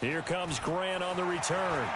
Here comes Grant on the return.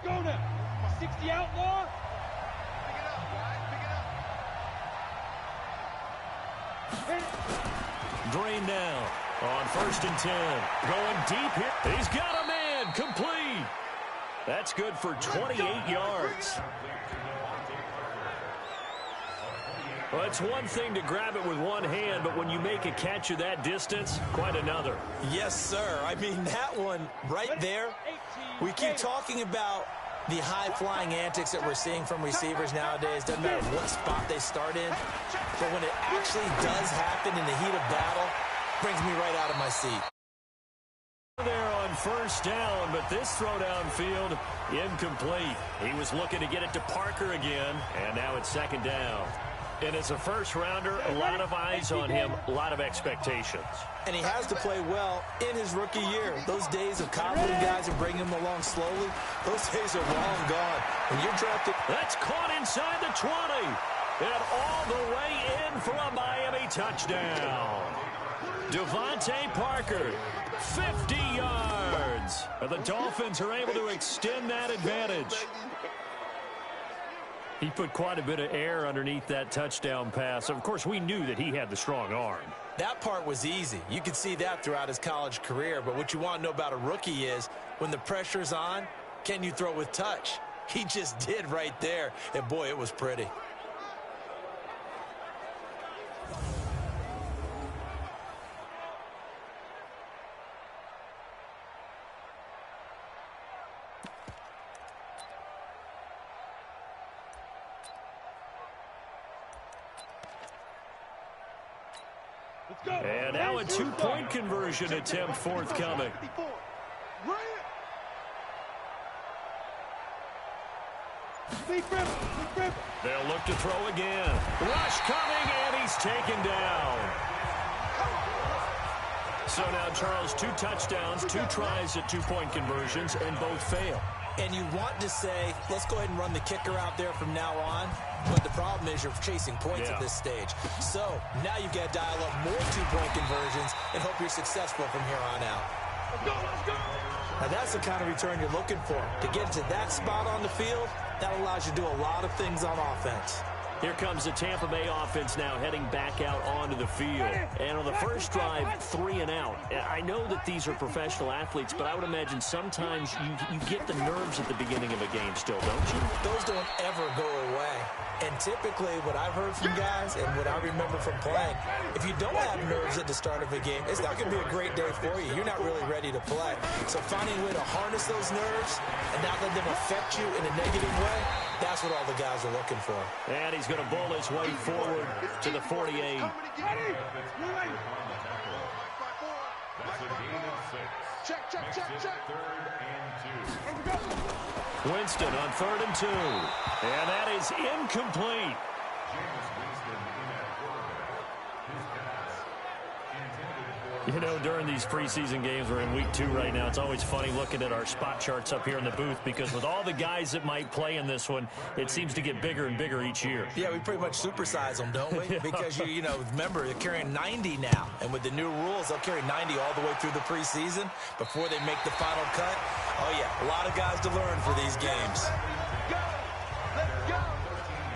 Go now. 60 outlaw. Pick it up, guys. Pick it up. Drain now on 1st and 10. Going deep here. He's got a man. Complete. That's good for 28 yards. Well, it's one thing to grab it with one hand, but when you make a catch of that distance, quite another. Yes, sir. I mean, that one right there, we keep talking about the high-flying antics that we're seeing from receivers nowadays. Doesn't matter what spot they start in, but when it actually does happen in the heat of battle, brings me right out of my seat. There on 1st down, but this throw downfield incomplete. He was looking to get it to Parker again, and now it's 2nd down. And as a first-rounder, a lot of eyes on him, a lot of expectations. And he has to play well in his rookie year. Those days of coddling guys and bringing them along slowly, those days are long gone. When you're drafted... That's caught inside the 20. And all the way in for a Miami touchdown. Devontae Parker, 50 yards. And the Dolphins are able to extend that advantage. He put quite a bit of air underneath that touchdown pass. Of course, we knew that he had the strong arm. That part was easy. You could see that throughout his college career. But what you want to know about a rookie is when the pressure's on, can you throw with touch? He just did right there. And, boy, it was pretty. And now a two-point conversion attempt forthcoming. They'll look to throw again. Rush coming, and he's taken down. So now, Charles, 2 touchdowns, 2 tries at two-point conversions, and both fail. And you want to say, let's go ahead and run the kicker out there from now on. But the problem is you're chasing points at this stage. So now you've got to dial up more two-point conversions and hope you're successful from here on out. Let's go. Now that's the kind of return you're looking for. To get to that spot on the field, that allows you to do a lot of things on offense. Here comes the Tampa Bay offense now heading back out onto the field. And on the first drive, 3 and out. I know that these are professional athletes, but I would imagine sometimes you get the nerves at the beginning of a game still, don't you? Those don't ever go away. And typically what I've heard from guys and what I remember from playing, if you don't have nerves at the start of a game, it's not going to be a great day for you. You're not really ready to play. So finding a way to harness those nerves and not let them affect you in a negative way, that's what all the guys are looking for. And he's going to bowl his way forward to the 48. Check. Winston on 3rd and 2. And that is incomplete. You know, during these preseason games, we're in week 2 right now. It's always funny looking at our spot charts up here in the booth because with all the guys that might play in this one, it seems to get bigger and bigger each year. Yeah, we pretty much supersize them, don't we? Because, you know, remember, they're carrying 90 now. And with the new rules, they'll carry 90 all the way through the preseason before they make the final cut. Oh, yeah, a lot of guys to learn for these games.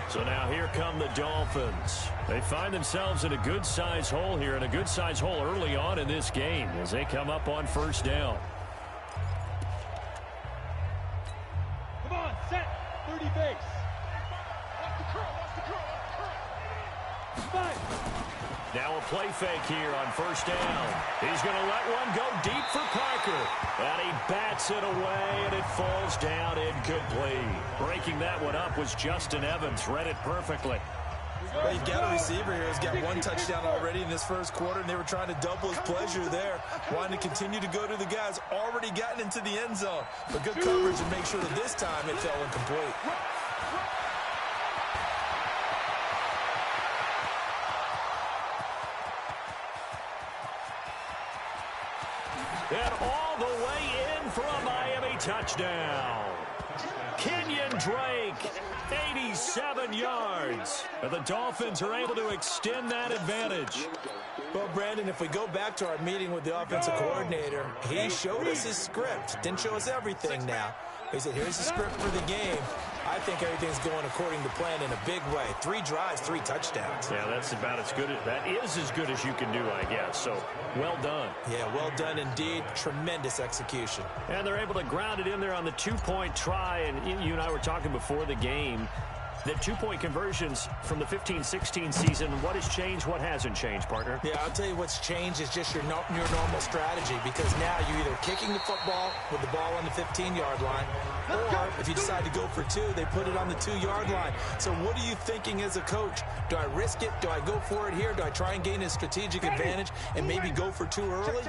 So now here come the Dolphins. They find themselves in a good-sized hole here, and a good-sized hole early on in this game as they come up on 1st down. Come on, set. 30 base. Watch the curl. Five. Now a play fake here on 1st down. He's going to let one go deep for Parker. And he bats it away, and it falls down incomplete. Breaking that one up was Justin Evans. Read it perfectly. Well, you've got a receiver here who's got one touchdown already in this first quarter, and they were trying to double his pleasure there, wanting to continue to go to the guys already gotten into the end zone. But good coverage and make sure that this time it fell incomplete. And all the way in for a Miami touchdown. Kenyon Drake, 87 yards. And the Dolphins are able to extend that advantage. Well, Brandon, if we go back to our meeting with the offensive coordinator, he showed us his script. Didn't show us everything now. He said, here's the script for the game. I think everything's going according to plan in a big way. 3 drives, 3 touchdowns. Yeah, that's about as good. That is as good as you can do, I guess. So, well done. Yeah, well done indeed. Tremendous execution. And they're able to ground it in there on the 2-point try. And you and I were talking before the game. The 2-point conversions from the 15-16 season, what has changed, what hasn't changed, partner? Yeah, I'll tell you what's changed is just your normal strategy, because now you're either kicking the football with the ball on the 15-yard line, or if you decide to go for 2, they put it on the 2-yard line. So what are you thinking as a coach? Do I risk it? Do I go for it here? Do I try and gain a strategic advantage and maybe go for 2 early?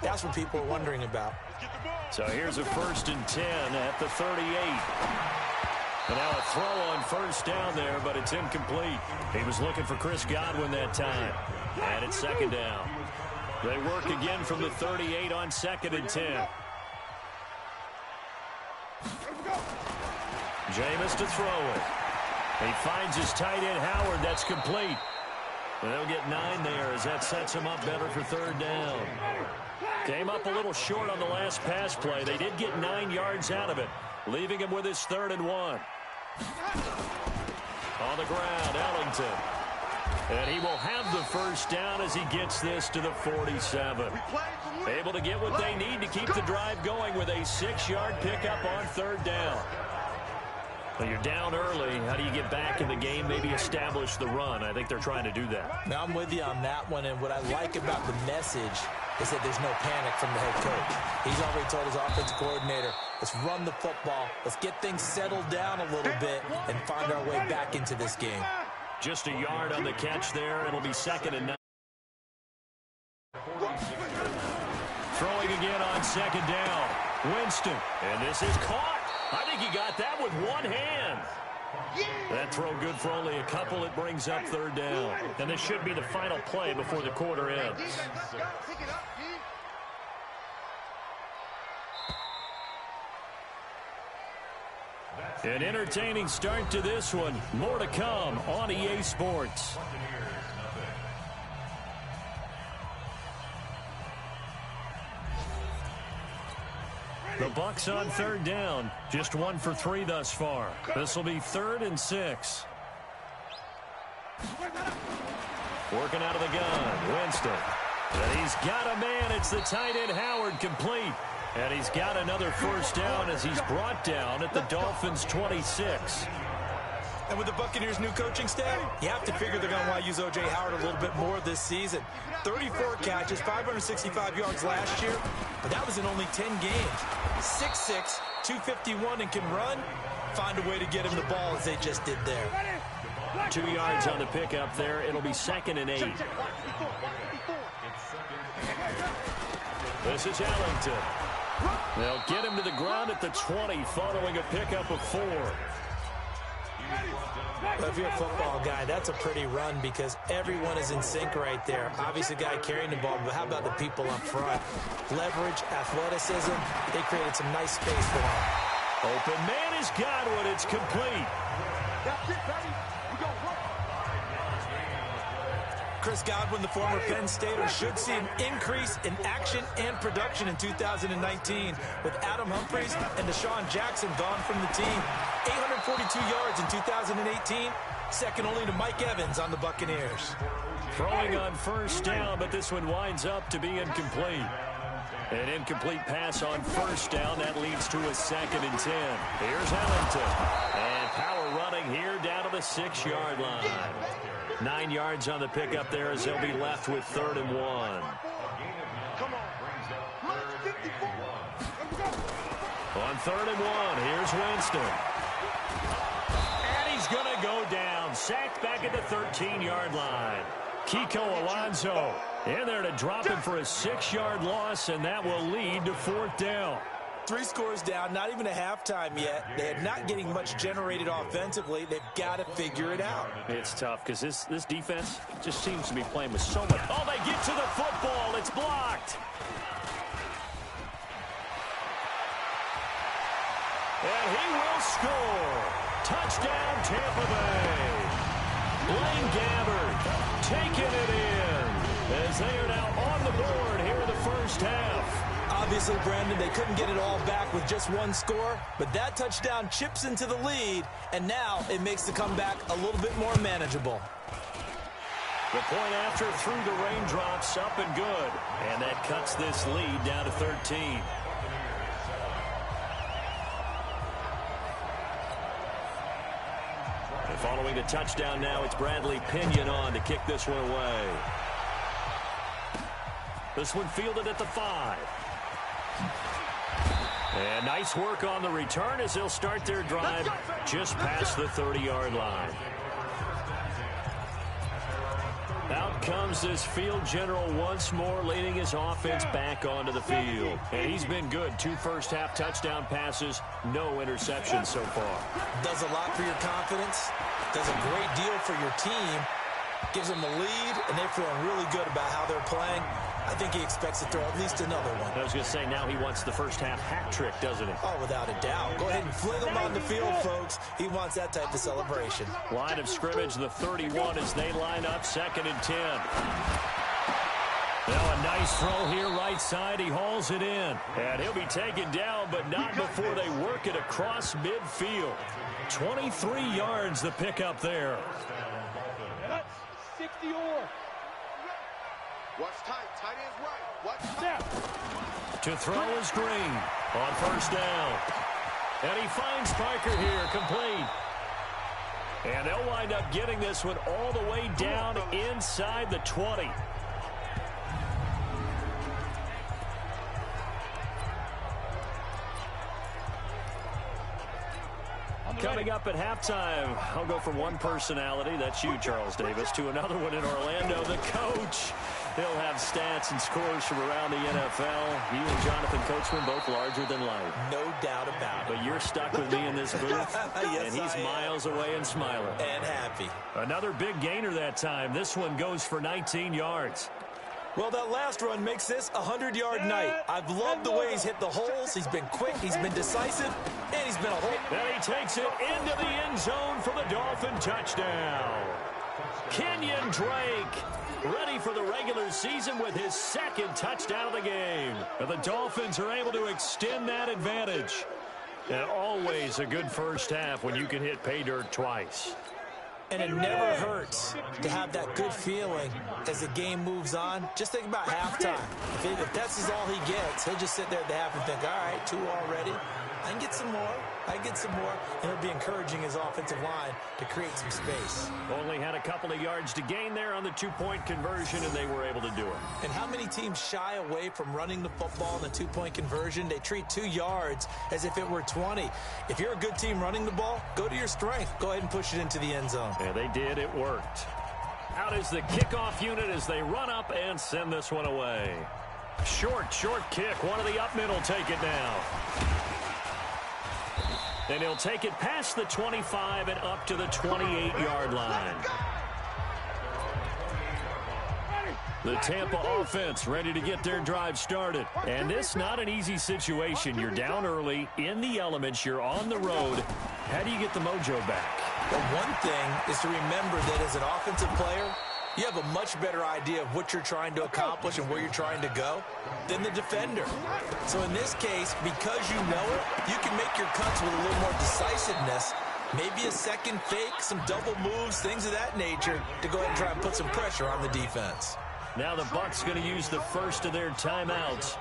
That's what people are wondering about. So here's a 1st and 10 at the 38. And now a throw on 1st down there, but it's incomplete. He was looking for Chris Godwin that time. And it's 2nd down. They work again from the 38 on 2nd and 10. Jameis to throw it. He finds his tight end, Howard. That's complete. They'll get 9 there as that sets him up better for 3rd down. Came up a little short on the last pass play. They did get 9 yards out of it, leaving him with his 3rd and 1. On the ground, Ellington. And he will have the 1st down as he gets this to the 47. Able to get what they need to keep the drive going with a 6-yard pickup on 3rd down. Well, you're down early. How do you get back in the game, maybe establish the run? I think they're trying to do that. Now, I'm with you on that one, and what I like about the message is that there's no panic from the head coach. He's already told his offensive coordinator, let's run the football, let's get things settled down a little bit and find our way back into this game. Just a yard on the catch there. It'll be 2nd and 9. Throwing again on 2nd down. Winston, and this is caught. I think he got that with one hand. That throw good for only a couple. It brings up 3rd down. And this should be the final play before the quarter ends. An entertaining start to this one. More to come on EA Sports. The Bucs on 3rd down. Just 1 for 3 thus far. This will be 3rd and 6. Working out of the gun. Winston. And he's got a man. It's the tight end, Howard, complete. And he's got another 1st down as he's brought down at the Dolphins' 26. And with the Buccaneers' new coaching staff, you have to figure they're going to want to use O.J. Howard a little bit more this season. 34 catches, 565 yards last year, but that was in only 10 games. 6'6", 251, and can run. Find a way to get him the ball as they just did there. 2 yards on the pickup there. It'll be 2nd and 8. This is Ellington. They'll get him to the ground at the 20 following a pickup of 4. Well, if you're a football guy, that's a pretty run because everyone is in sync right there. Obviously, the guy carrying the ball, but how about the people up front? Leverage, athleticism, they created some nice space for him. Open man is Godwin. It's complete. That's it, baby. We go. Chris Godwin, the former Penn Stater, should see an increase in action and production in 2019 with Adam Humphries and Deshaun Jackson gone from the team. 842 yards in 2018, second only to Mike Evans on the Buccaneers. Throwing on 1st down, but this one winds up to be incomplete. An incomplete pass on 1st down. That leads to a 2nd and 10. Here's Ellington. And power running here down to the 6-yard line. 9 yards on the pickup there as they'll be left with 3rd and 1. Come on. On 3rd and 1, here's Winston. And he's going to go down. sacked back at the 13-yard line. Kiko Alonso in there to drop him for a 6-yard loss, and that will lead to 4th down. 3 scores down, not even a halftime yet. They're not getting much generated offensively. They've got to figure it out. It's tough because this defense just seems to be playing with so much. Oh, they get to the football. It's blocked. And he will score. Touchdown, Tampa Bay. Blaine Gabbert taking it in as they are now on the board here in the first half. Obviously, Brandon, they couldn't get it all back with just 1 score, but that touchdown chips into the lead, and now it makes the comeback a little bit more manageable. The point after through the raindrops, up and good, and that cuts this lead down to 13. And following the touchdown now, it's Bradley Pinion on to kick this one away. This one fielded at the 5. And nice work on the return as they'll start their drive just past the 30-yard line. Out comes this field general once more, leading his offense back onto the field. And he's been good. 2 first-half touchdown passes, no interceptions so far. Does a lot for your confidence, does a great deal for your team, gives them a lead, and they're feeling really good about how they're playing. I think he expects to throw at least another one. I was going to say, now he wants the first-half hat trick, doesn't he? Oh, without a doubt. Go ahead and fling him on the field, folks. He wants that type of celebration. Line of scrimmage, the 31 as they line up, 2nd and 10. Now a nice throw here, right side. He hauls it in. And he'll be taken down, but not before they work it across midfield. 23 yards the pickup there. 60 or. Watch tight. Tight ends right. Watch tight. To throw is Green on 1st down. And he finds Parker here, complete. And they'll wind up getting this one all the way down inside the 20. Coming up at halftime, I'll go from one personality, that's you, Charles Davis, to another one in Orlando, the coach. He'll have stats and scores from around the NFL. You and Jonathan Coachman both larger than life. No doubt about it. But you're stuck with me in this booth, yes, and he's miles away and smiling. And happy. Another big gainer that time. This one goes for 19 yards. Well, that last run makes this a 100-yard night. I've loved the way he's hit the holes. He's been quick, he's been decisive, and he's been a hole. And he takes it into the end zone for the Dolphin touchdown. Kenyon Drake ready for the regular season with his 2nd touchdown of the game. And the Dolphins are able to extend that advantage. And always a good first half when you can hit pay dirt twice. And it never hurts to have that good feeling as the game moves on. Just think about halftime. If that's all he gets, he'll just sit there at the half and think, all right, 2 already. I can get some more. I can get some more. And it'll be encouraging his offensive line to create some space. Only had a couple of yards to gain there on the 2-point conversion, and they were able to do it. And how many teams shy away from running the football in the 2-point conversion? They treat 2 yards as if it were 20. If you're a good team running the ball, go to your strength. Go ahead and push it into the end zone. Yeah, they did. It worked. Out is the kickoff unit as they run up and send this one away. Short kick. One of the up middle take it now. And he'll take it past the 25 and up to the 28-yard line. The Tampa offense ready to get their drive started. And this not an easy situation. You're down early, in the elements, you're on the road. How do you get the mojo back? Well, one thing is to remember that as an offensive player, you have a much better idea of what you're trying to accomplish and where you're trying to go than the defender. So in this case, because you know it, you can make your cuts with a little more decisiveness, maybe a second fake, some double moves, things of that nature, to go ahead and try and put some pressure on the defense. Now the Bucs going to use the first of their timeouts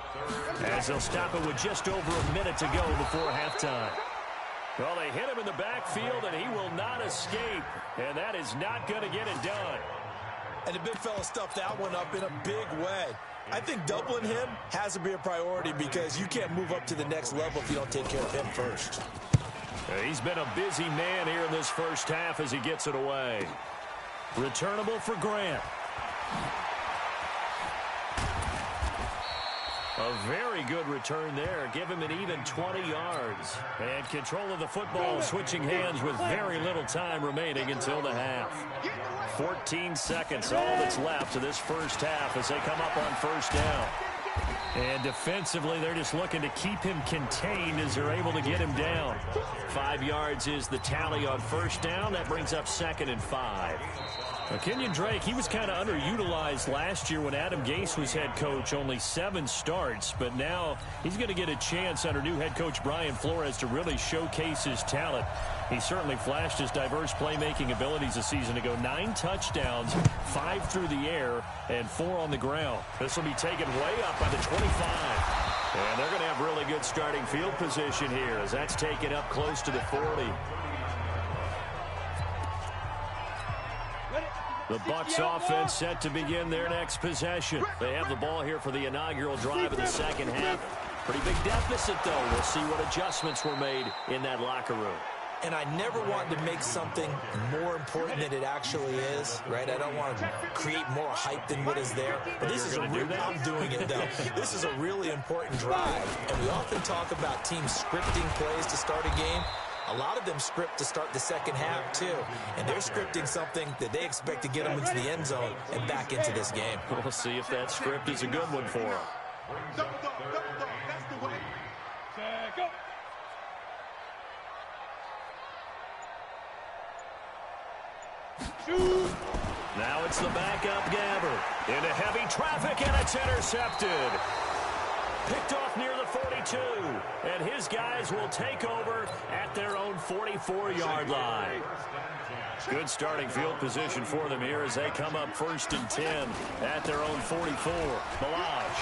as they'll stop it with just over a minute to go before halftime. Well, they hit him in the backfield, and he will not escape, and that is not going to get it done. And the big fella stuffed that one up in a big way. I think doubling him has to be a priority because you can't move up to the next level if you don't take care of him first. He's been a busy man here in this first half as he gets it away. Returnable for Grant. A very good return there. Give him an even 20 yards. And control of the football switching hands with very little time remaining until the half. 14 seconds, all that's left of this first half as they come up on first down. And defensively, they're just looking to keep him contained as they're able to get him down. 5 yards is the tally on first down. That brings up 2nd and 5. Now, Kenyon Drake, he was kind of underutilized last year when Adam Gase was head coach. Only 7 starts, but now he's going to get a chance under new head coach Brian Flores to really showcase his talent. He certainly flashed his diverse playmaking abilities a season ago. 9 touchdowns, 5 through the air, and 4 on the ground. This will be taken way up by the 25. And they're going to have really good starting field position here as that's taken up close to the 40. The Bucs offense set to begin their next possession. They have the ball here for the inaugural drive of the second half. Pretty big deficit, though. We'll see what adjustments were made in that locker room. And I never want to make something more important than it actually is, right? I don't want to create more hype than what is there. But this is I'm doing it, though. This is a really important drive. And we often talk about teams scripting plays to start a game. A lot of them script to start the second half, too. And they're scripting something that they expect to get them into the end zone and back into this game. We'll see if that script is a good one for them. Double dog, that's the way. Go. Shoot. Now it's the backup Gabbert. Into heavy traffic, and it's intercepted. Picked off near the 42, and his guys will take over at their own 44-yard line. Good starting field position for them here as they come up 1st and 10 at their own 44. Balaj.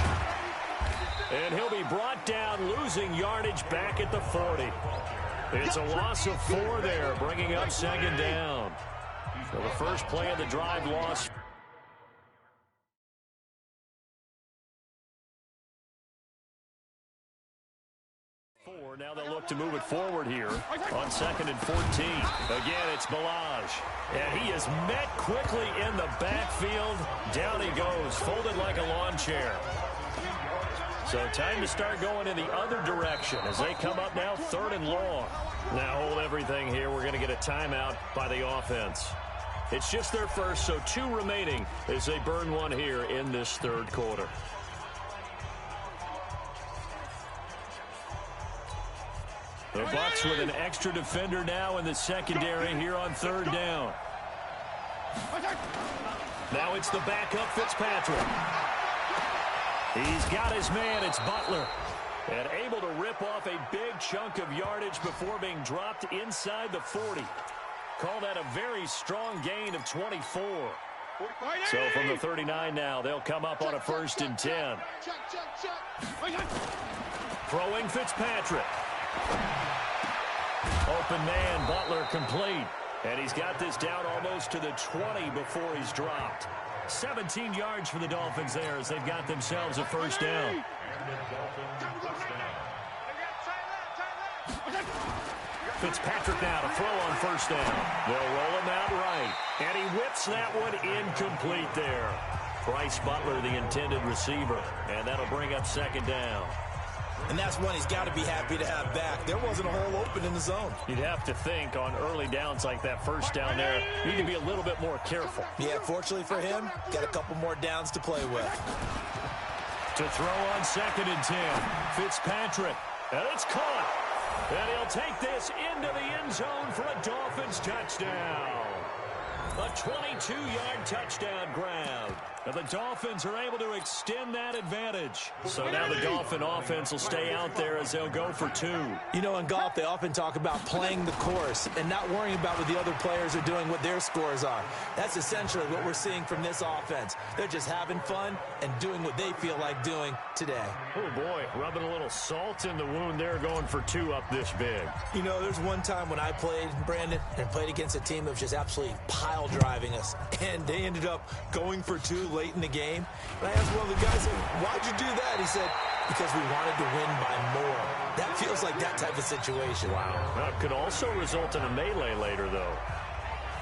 And he'll be brought down, losing yardage back at the 40. It's a loss of 4 there, bringing up 2nd down. So the first play of the drive loss. Now they'll look to move it forward here on 2nd and 14. Again, it's Balaj. And he is met quickly in the backfield. Down he goes, folded like a lawn chair. So time to start going in the other direction as they come up now 3rd and long. Now hold everything here. We're going to get a timeout by the offense. It's just their first, so 2 remaining as they burn one here in this 3rd quarter. The Bucs with an extra defender now in the secondary here on 3rd down. Now it's the backup Fitzpatrick. He's got his man. It's Butler. And able to rip off a big chunk of yardage before being dropped inside the 40. Call that a very strong gain of 24. So from the 39 now, they'll come up on a 1st and 10. Throwing Fitzpatrick. Open man, Butler complete. And he's got this down almost to the 20 before he's dropped. 17 yards for the Dolphins there as they've got themselves a 1st down. Fitzpatrick now to throw on 1st down. They'll roll him out right. And he whips that one incomplete there. Bryce Butler, the intended receiver. And that'll bring up 2nd down. And that's one he's got to be happy to have back. There wasn't a hole open in the zone. You'd have to think on early downs like that 1st down there, you need to be a little bit more careful. Yeah, fortunately for him, got a couple more downs to play with. To throw on 2nd and 10. Fitzpatrick. And it's caught. And he'll take this into the end zone for a Dolphins touchdown. A 22-yard touchdown grab. And the Dolphins are able to extend that advantage. So now the Dolphin offense will stay out there as they'll go for 2. You know, in golf, they often talk about playing the course and not worrying about what the other players are doing, what their scores are. That's essentially what we're seeing from this offense. They're just having fun and doing what they feel like doing today. Oh, boy, rubbing a little salt in the wound there, going for 2 up this big. You know, there's one time when I played, Brandon, and played against a team that was just absolutely pile driving us, and they ended up going for 2 late in the game. And I asked one of the guys, why'd you do that? He said, because we wanted to win by more. That feels like that type of situation. Wow. That could also result in a melee later, though.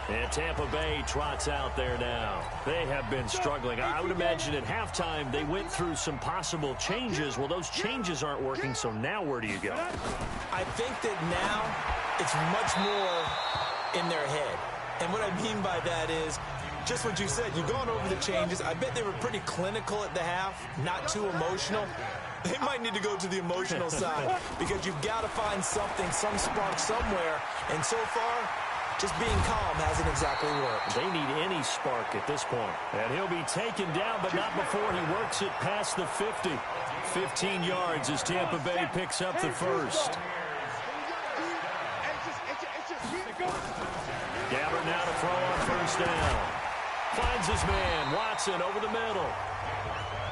And Tampa Bay trots out there now. They have been struggling. I would imagine at halftime they went through some possible changes. Well, those changes aren't working, so now where do you go? I think that now it's much more in their head. And what I mean by that is just what you said. You've gone over the changes. I bet they were pretty clinical at the half, not too emotional. They might need to go to the emotional side because you've got to find something, some spark somewhere. And so far, just being calm hasn't exactly worked. They need any spark at this point. And he'll be taken down, but not before he works it past the 50. 15 yards as Tampa Bay picks up the first. Gabbert now to throw on first down. Finds his man, Watson, over the middle.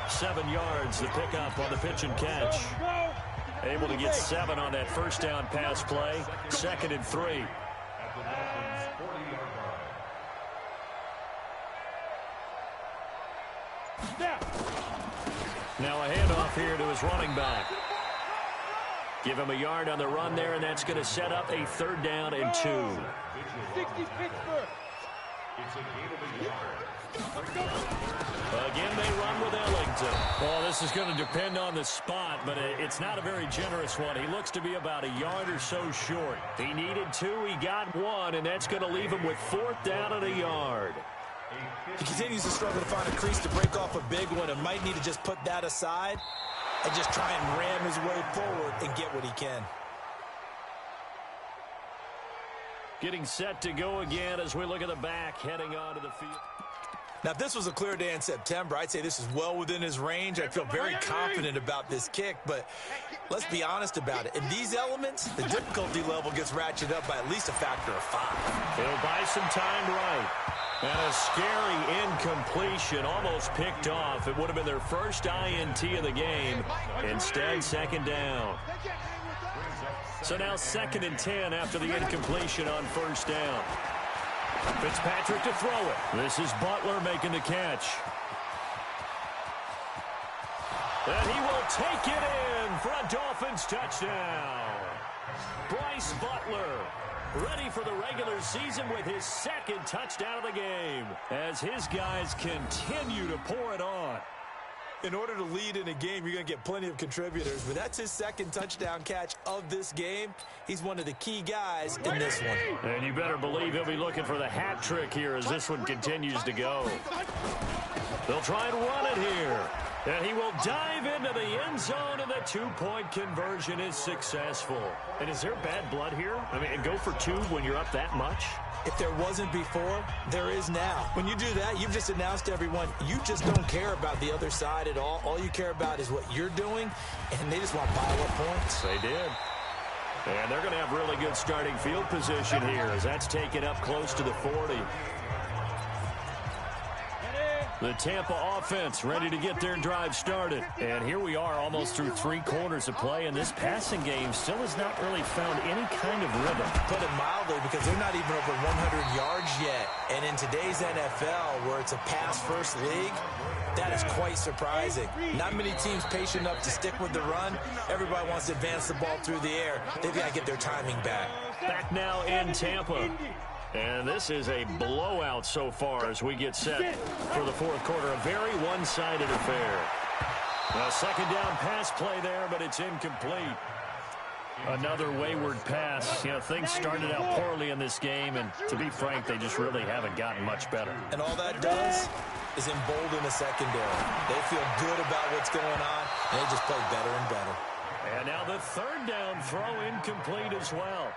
7 yards, the pickup on the pitch and catch. Able to get 7 on that first down pass play. 2nd and 3. Now a handoff here to his running back. Give him a yard on the run there, and that's going to set up a 3rd down and 2. Again, they run with Ellington. Well, this is going to depend on the spot, but it's not a very generous one. He looks to be about a yard or so short. He needed 2, he got 1, and that's going to leave him with 4th down and a yard. He continues to struggle to find a crease to break off a big one and might need to just put that aside and just try and ram his way forward and get what he can. Getting set to go again as we look at the back heading onto the field. Now, if this was a clear day in September, I'd say this is well within his range. I feel very confident about this kick, but let's be honest about it. In these elements, the difficulty level gets ratcheted up by at least a factor of 5. He'll buy some time right. And a scary incompletion, almost picked off. It would have been their first INT of the game. Instead, 2nd down. So now 2nd and 10 after the incompletion on first down. Fitzpatrick to throw it. This is Butler making the catch. And he will take it in for a Dolphins touchdown. Bryce Butler, ready for the regular season with his 2nd touchdown of the game as his guys continue to pour it on. In order to lead in a game, you're going to get plenty of contributors, but that's his 2nd touchdown catch of this game. He's one of the key guys in this one. And you better believe he'll be looking for the hat trick here as this one continues to go. They'll try and run it here. And he will dive into the end zone, and the 2-point conversion is successful. And is there bad blood here? I mean, and go for 2 when you're up that much? If there wasn't before, there is now. When you do that, you've just announced to everyone, you just don't care about the other side at all. All you care about is what you're doing, and they just want pile-up points. They did. And they're going to have really good starting field position here as that's taken up close to the 40. The Tampa offense ready to get their drive started. And here we are almost through 3 quarters of play, and this passing game still has not really found any kind of rhythm. Put it mildly, because they're not even over 100 yards yet. And in today's NFL, where it's a pass-first league, that is quite surprising. Not many teams patient enough to stick with the run. Everybody wants to advance the ball through the air. They've got to get their timing back. Back now in Tampa. And this is a blowout so far as we get set for the 4th quarter. A very one-sided affair. A 2nd down pass play there, but it's incomplete. Another wayward pass. You know, things started out poorly in this game, and to be frank, they just really haven't gotten much better. And all that does is embolden the secondary. They feel good about what's going on, and they just play better and better. And now the 3rd down throw incomplete as well.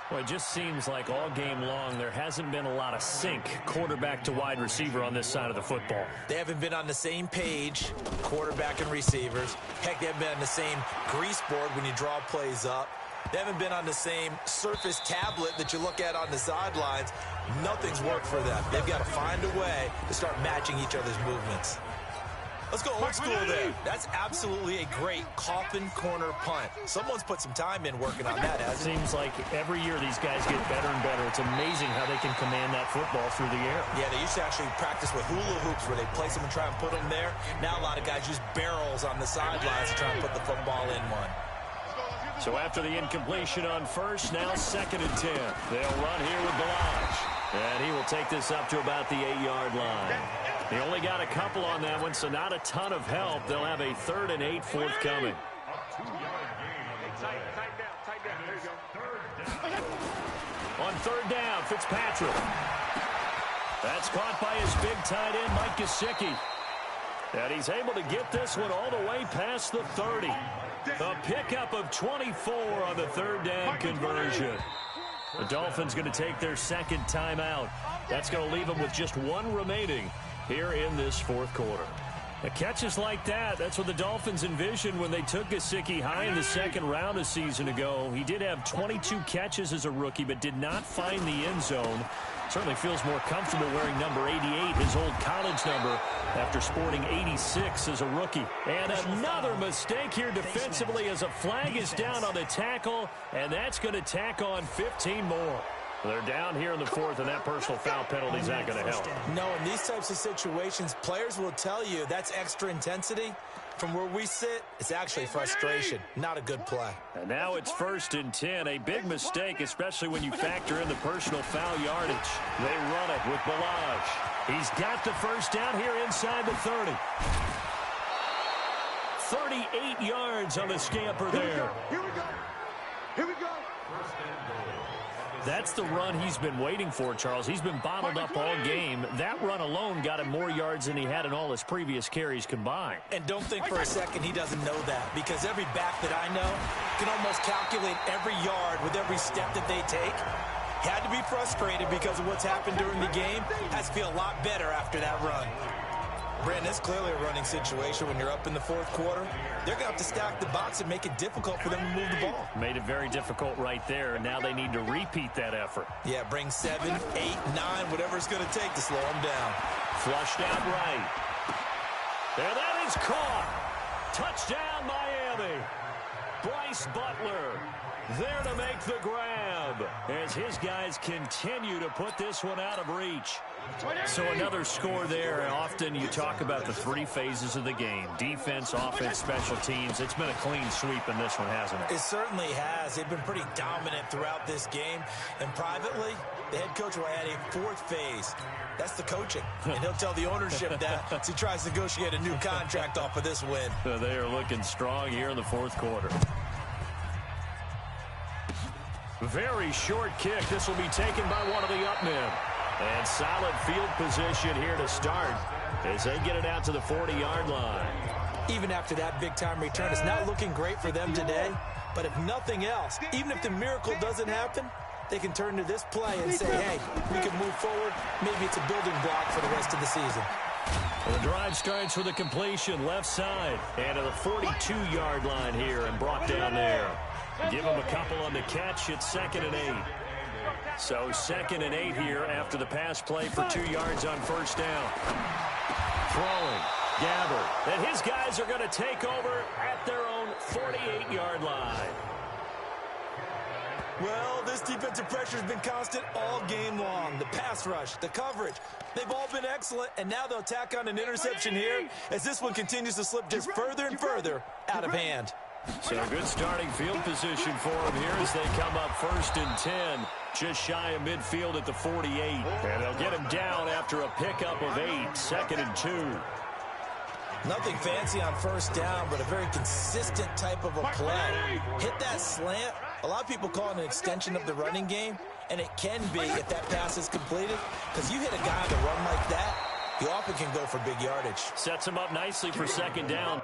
Well, it just seems like all game long there hasn't been a lot of sync quarterback to wide receiver on this side of the football. They haven't been on the same page, quarterback and receivers. Heck, they haven't been on the same grease board when you draw plays up. They haven't been on the same surface tablet that you look at on the sidelines. Nothing's worked for them. They've got to find a way to start matching each other's movements. Let's go old school there. That's absolutely a great coffin corner punt. Someone's put some time in working on that, hasn't it? Seems like every year these guys get better and better. It's amazing how they can command that football through the air. Yeah, they used to actually practice with hula hoops where they place them and try and put them there. Now a lot of guys use barrels on the sidelines to try and put the football in one. So after the incompletion on first, now 2nd and 10. They'll run here with Balaj. And he will take this up to about the 8-yard line. He only got a couple on that one, so not a ton of help. They'll have a 3rd and 8 forthcoming. On 3rd down, Fitzpatrick. That's caught by his big tight end, Mike Gesicki. And he's able to get this one all the way past the 30. A pickup of 24 on the 3rd down conversion. The Dolphins going to take their 2nd timeout. That's going to leave them with just 1 remaining here in this 4th quarter. The catches like that, that's what the Dolphins envisioned when they took Gesicki high in the 2nd round a season ago. He did have 22 catches as a rookie, but did not find the end zone. Certainly feels more comfortable wearing number 88, his old college number, after sporting 86 as a rookie. And another mistake here defensively as a flag is down on the tackle, and that's going to tack on 15 more. They're down here in the 4th, and that personal foul penalty is not going to help. No, in these types of situations, players will tell you that's extra intensity. From where we sit, it's actually frustration, not a good play. And now it's 1st and 10, a big mistake, especially when you factor in the personal foul yardage. They run it with Balaj. He's got the 1st down here inside the 30. 38 yards on the scamper there. Here we go. Here we go. That's the run he's been waiting for, Charles. He's been bottled up all game. That run alone got him more yards than he had in all his previous carries combined. And don't think for a second he doesn't know that, because every back that I know can almost calculate every yard with every step that they take. Had to be frustrated because of what's happened during the game. Has to feel a lot better after that run. Brandon, it's clearly a running situation when you're up in the 4th quarter. They're going to have to stack the box and make it difficult for them to move the ball. Made it very difficult right there, and now they need to repeat that effort. Yeah, bring 7, 8, 9, whatever it's going to take to slow them down. Flushed out right. And that is caught. Touchdown, Miami. Bryce Butler there to make the grab as his guys continue to put this one out of reach. So another score there. Often you talk about the 3 phases of the game: defense, offense, special teams. It's been a clean sweep in this one, hasn't it? It certainly has. They've been pretty dominant throughout this game. And privately, the head coach will add a 4th phase. That's the coaching. And he'll tell the ownership that as he tries to negotiate a new contract off of this win. They are looking strong here in the 4th quarter. Very short kick. This will be taken by one of the up men. And solid field position here to start as they get it out to the 40-yard line. Even after that big-time return, it's not looking great for them today. But if nothing else, even if the miracle doesn't happen, they can turn to this play and say, hey, we can move forward. Maybe it's a building block for the rest of the season. Well, the drive starts with a completion left side and to the 42-yard line here and brought down there. Give him a couple on the catch. It's 2nd and 8. So 2nd and 8 here after the pass play for 2 yards on 1st down. Throwing, Gabbard, and his guys are going to take over at their own 48-yard line. Well, this defensive pressure has been constant all game long. The pass rush, the coverage, they've all been excellent, and now they'll tack on an interception here as this one continues to slip just further and further out of hand. So good starting field position for them here as they come up 1st and 10, just shy of midfield at the 48. And they'll get him down after a pickup of 8, 2nd and 2. Nothing fancy on 1st down, but a very consistent type of a play. Hit that slant. A lot of people call it an extension of the running game, and it can be if that pass is completed, because you hit a guy on the run like that, you often can go for big yardage. Sets him up nicely for 2nd down.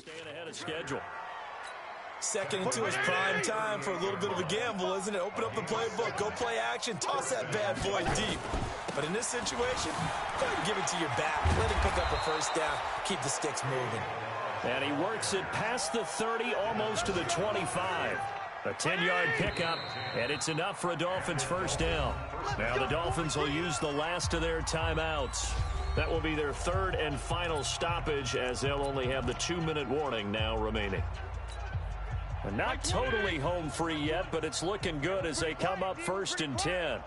Staying ahead of schedule. 2nd and 2 is prime time for a little bit of a gamble, isn't it? Open up the playbook, go play action, toss that bad boy deep. But in this situation, go ahead and give it to your back. Let him pick up a 1st down, keep the sticks moving. And he works it past the 30, almost to the 25. A 10-yard pickup, and it's enough for a Dolphins 1st down. Now the Dolphins will use the last of their timeouts. That will be their 3rd and final stoppage, as they'll only have the 2-minute warning now remaining. And not totally home free yet, but it's looking good as they come up 1st and 10.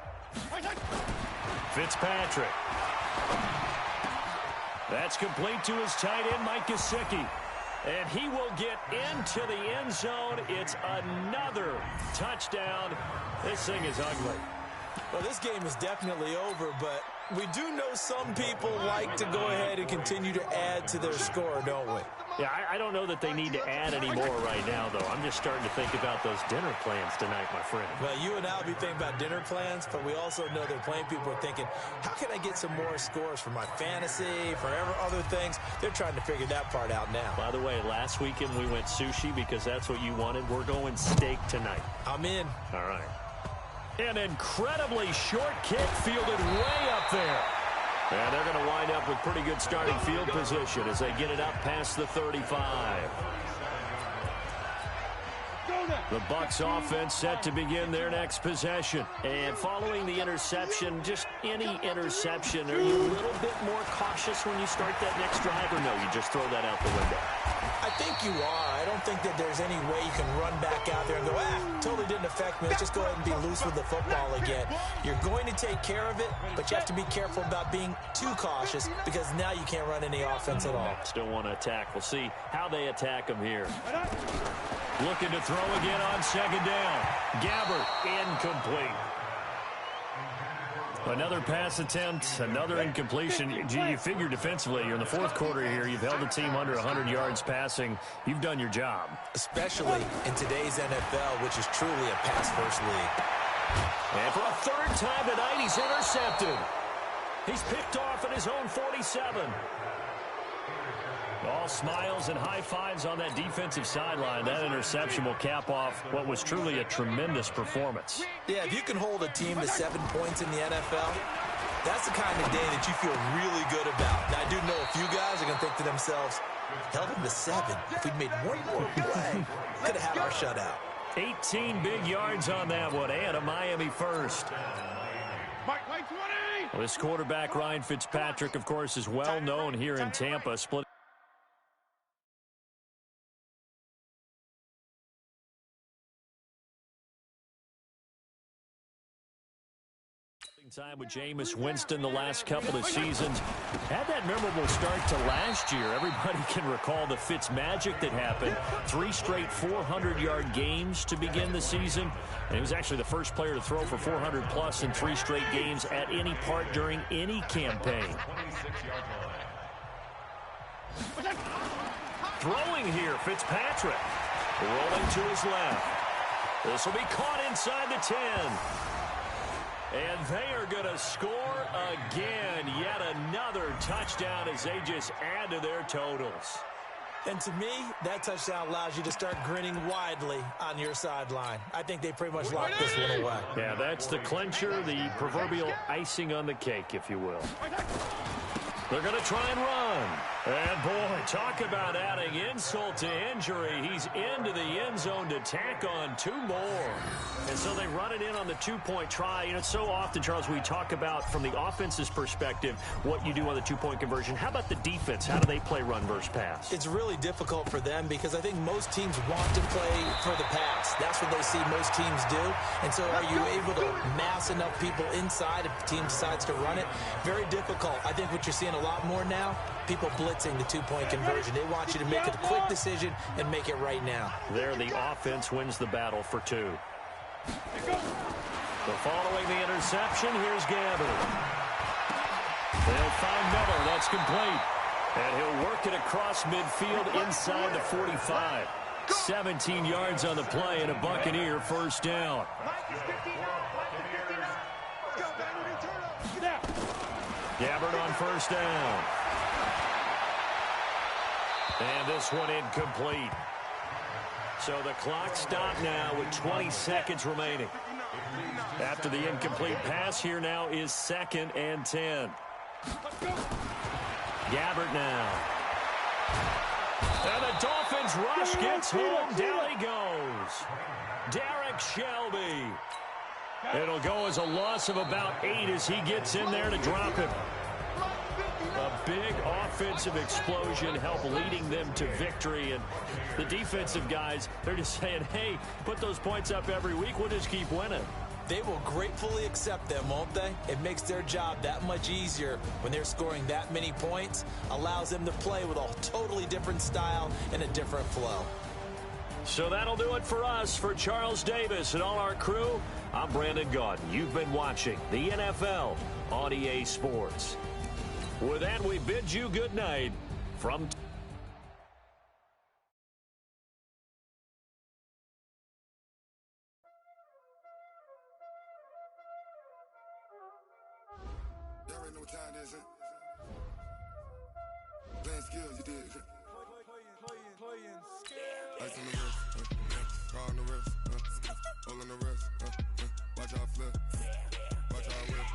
Fitzpatrick. That's complete to his tight end, Mike Gesicki. And he will get into the end zone. It's another touchdown. This thing is ugly. Well, this game is definitely over, but we do know some people like to go ahead and continue to add to their score, don't we? Yeah, I don't know that they need to add any more right now, though. I'm just starting to think about those dinner plans tonight, my friend. Well, you and I will be thinking about dinner plans, but we also know that playing people are thinking, how can I get some more scores for my fantasy, for other things? They're trying to figure that part out now. By the way, last weekend we went sushi because that's what you wanted. We're going steak tonight. I'm in. All right. An incredibly short kick fielded way up there. And they're going to wind up with pretty good starting field position as they get it up past the 35. The Bucs offense set to begin their next possession. And following the interception, just any interception, are you a little bit more cautious when you start that next drive, or no, you just throw that out the window? I think you are. I don't think that there's any way you can run back out there and go, totally didn't affect me. Let's just go ahead and be loose with the football again. You're going to take care of it, but you have to be careful about being too cautious because now you can't run any offense at all. Still want to attack. We'll see how they attack them here. Looking to throw again on second down. Gabbert, incomplete. Another pass attempt, another incompletion. Gee, you figure defensively, you're in the fourth quarter here. You've held the team under 100 yards passing. You've done your job. Especially in today's NFL, which is truly a pass-first league. And for a third time tonight, he's intercepted. He's picked off at his own 47. All smiles and high fives on that defensive sideline. That interception will cap off what was truly a tremendous performance. Yeah, if you can hold a team to 7 points in the NFL, that's the kind of day that you feel really good about. Now, I do know a few guys are going to think to themselves, held him to 7. If we'd made one more play, could have had our shutout. 18 big yards on that one, and a Miami first. Well, this quarterback, Ryan Fitzpatrick, of course, is well known here in Tampa. Split time with Jameis Winston the last couple of seasons. Had that memorable start to last year. Everybody can recall the Fitz magic that happened. 3 straight 400-yard games to begin the season. And he was actually the first player to throw for 400-plus in 3 straight games at any part during any campaign. Throwing here, Fitzpatrick. Rolling to his left. This will be caught inside the 10. And they are going to score again. Yet another touchdown as they just add to their totals. And to me, that touchdown allows you to start grinning widely on your sideline. I think they pretty much locked this one away. Yeah, that's the clincher, the proverbial icing on the cake, if you will. They're going to try and run. And, boy, talk about adding insult to injury. He's into the end zone to tack on 2 more. And so they run it in on the 2-point try. You know, it's so often, Charles, we talk about from the offense's perspective what you do on the 2-point conversion. How about the defense? How do they play run versus pass? It's really difficult for them because I think most teams want to play for the pass. That's what they see most teams do. And so are you able to mass enough people inside if the team decides to run it? Very difficult. I think what you're seeing a lot more now, people blitzing the 2-point conversion. They want you to make a quick decision and make it right now. There, the offense wins the battle for 2. So following the interception, here's Gabbert. They'll find Miller. That's complete. And he'll work it across midfield inside the 45. 17 yards on the play and a Buccaneer first down. Gabbert on first down. And this one incomplete. So the clock stopped now with 20 seconds remaining. After the incomplete pass, here now is 2nd and 10. Gabbert now. And the Dolphins rush gets home. Down he goes. Derek Shelby. It'll go as a loss of about 8 as he gets in there to drop him. A big offensive explosion helped leading them to victory. And the defensive guys, they're just saying, hey, put those points up every week. We'll just keep winning. They will gratefully accept them, won't they? It makes their job that much easier when they're scoring that many points, allows them to play with a totally different style and a different flow. So that'll do it for us. For Charles Davis and all our crew, I'm Brandon Gaudin. You've been watching the NFL on EA Sports. With that, we bid you good night from... Y'all already know what time it is, huh? Playing skills, you did. Playing Ice on the wrist, car on the wrist, hole in the wrist, watch out flip, watch out whip,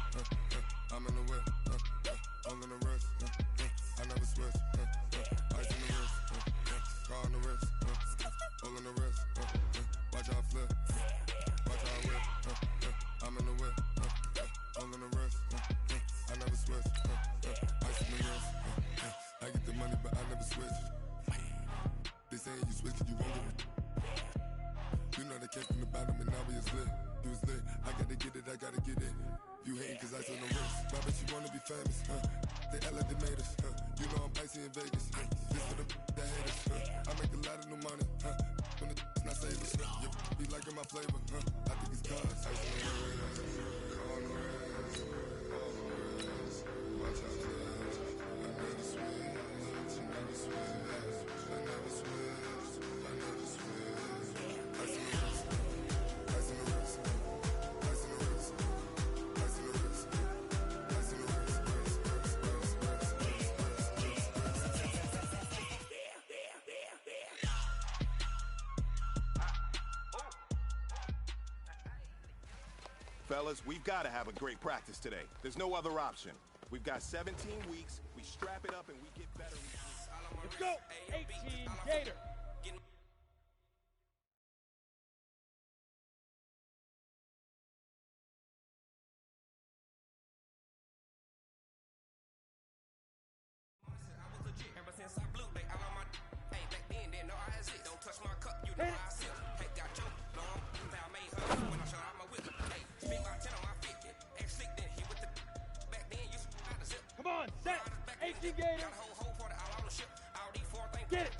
I'm in the whip, hole in the wrist, I never switch, ice on the wrist, car on the wrist, hole in the wrist, watch out flip, watch out whip, I'm in the whip, hole in the wrist, I never switch, ice on the wrist, I get the money but I never switch. They say you switch it, you won't get it. You know they came from the bottom and now we is lit. You was lit, I gotta get it, I gotta get it. You hating cause I on the wrist. Why bet you wanna be famous, They act like they made us, You know I'm icy in Vegas, This for the that hate us, I make a lot of new money, When the not savers, Be liking my flavor, I think it's cause ice on the wrist, on the wrist, watch out for this. I never switch, I never switch. Fellas, we've got to have a great practice today. There's no other option. We've got 17 weeks, we strap it up and we get better. Let's go! 18 Gator! Come on, set! 18 Gator! Get it!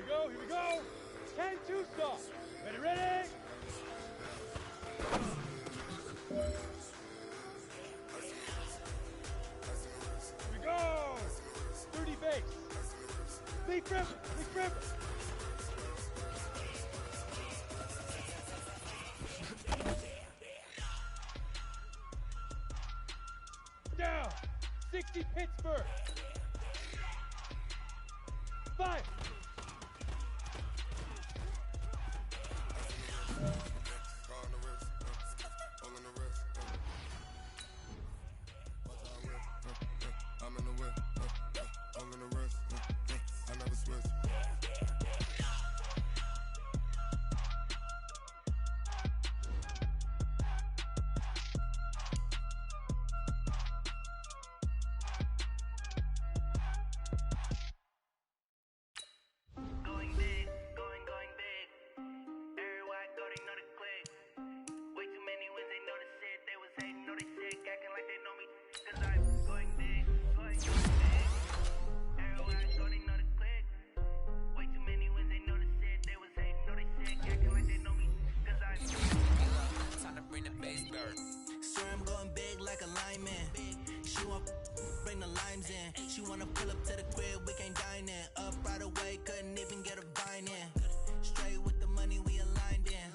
Here we go! 10-2 stop! Ready? Here we go! 30 base! Big grip! Down! 60 Pittsburgh! 5! I'm in the whip, hole in the wrist, I never switch. Going big, going big. Everywhere I go, they know the click. Way too many wins, they know the shit. They was hating, know they sick, acting like they know me. Cause I'm going big, going big. Everywhere I go, they know the click. Way too many wins, they know the shit. They was hating, know they sick, acting like they know me. Cause I'm time to bring the bass bird. Sir, I'm going big like a lineman. She want bring the limes in. She wanna pull up to the crib, we can't dine in. Up right away, couldn't even get a vine in. Straight with the money we aligned in.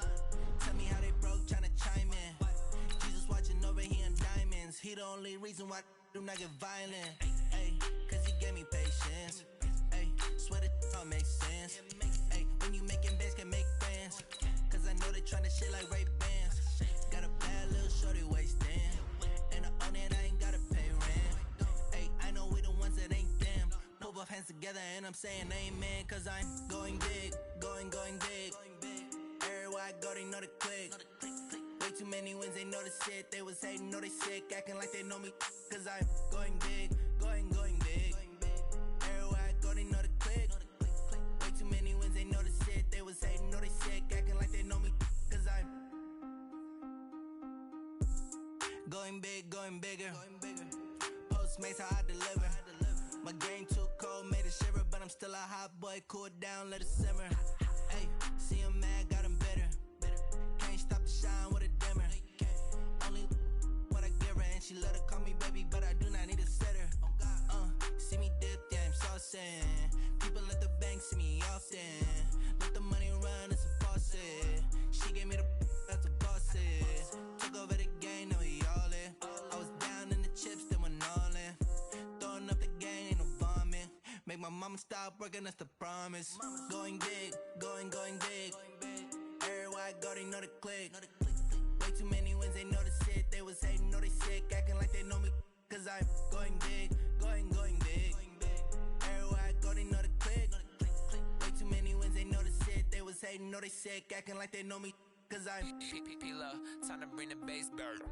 Tell me how they broke, tryna chime in. Jesus watching over here in diamonds. He the only reason why I do not get violent. Ay, cause he gave me patience. Ay, swear that all makes sense. Ay, when you making bands, can make friends. Cause I know they tryna shit like Ray-Bans. Got a bad little shorty wasting. And I own it, I ain't gotta pay rent. Ay, I know we the ones that ain't them. Put both hands together and I'm saying amen. Cause I'm going big, going big. Everywhere I go, they know the click. Way too many wins, they know the shit. They was hating, know they sick, acting like they know me. Cause I'm going big, going big. Everywhere I go, they know the click. Going big, going bigger. Postmates how I deliver. My game too cold, made it shiver, but I'm still a hot boy. Cool it down, let it simmer. Hey, see him mad, got him bitter. Can't stop the shine with a dimmer. Only what I give her, and she let her call me baby, but I do not need a sitter. See me dip, yeah, I'm saucing. People at the bank see me often. Let the money run, it's a faucet. She gave me the that's a faucet. Took over the game, now we all in. I was down in the chips, then went all in. Throwing up the game, ain't no bombing. Make my mama stop working, that's the promise. Going big, going big. Everywhere I go, they know the click. Way too many wins, they know the shit. They was hating, know they sick, acting like they know me. Cause I'm going big, going big. Everywhere I go, they know the click. Way too many wins, they know the shit. They was hating, know they sick, acting like they know me. Cause I'm P-P-P-Lo, time to bring the bass back.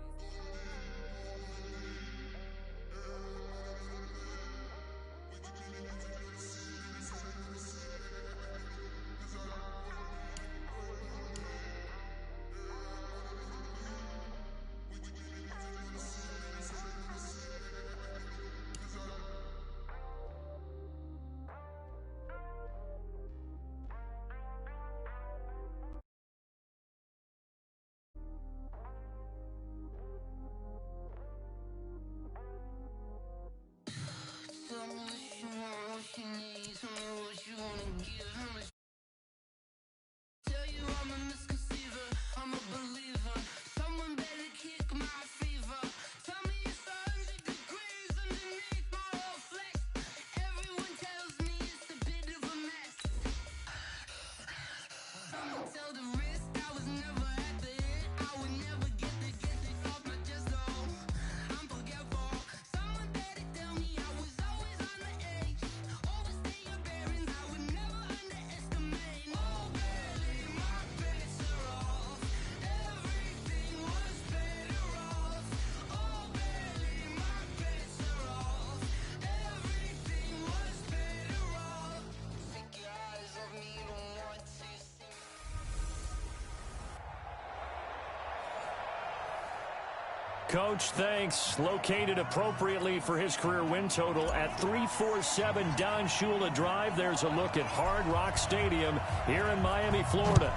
Coach thanks. Located appropriately for his career win total at 347 Don Shula Drive. There's a look at Hard Rock Stadium here in Miami, Florida.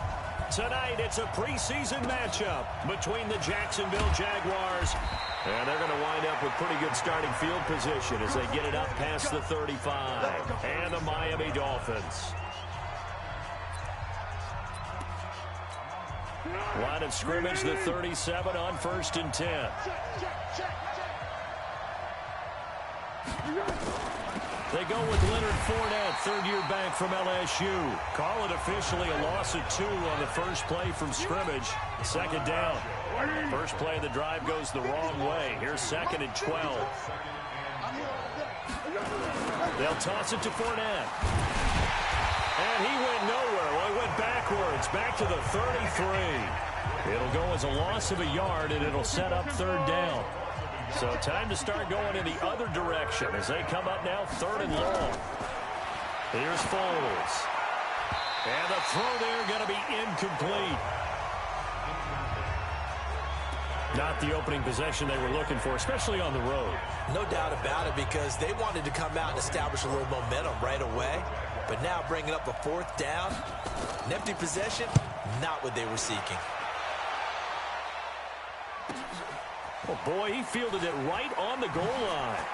Tonight, it's a preseason matchup between the Jacksonville Jaguars. And they're going to wind up with pretty good starting field position as they get it up past the 35. And the Miami Dolphins. Line of scrimmage, the 37 on 1st and 10. They go with Leonard Fournette, third-year back from LSU. Call it officially a loss of 2 on the first play from scrimmage. Second down. First play of the drive goes the wrong way. Here's 2nd and 12. They'll toss it to Fournette. And he went nowhere. Well, he went backwards, back to the 33. It'll go as a loss of a yard, and it'll set up 3rd down. So time to start going in the other direction as they come up now 3rd and long. Here's Foles. And the throw there going to be incomplete. Not the opening possession they were looking for, especially on the road. No doubt about it, because they wanted to come out and establish a little momentum right away. But now bringing up a 4th down, an empty possession, not what they were seeking. Oh, boy, he fielded it right on the goal line.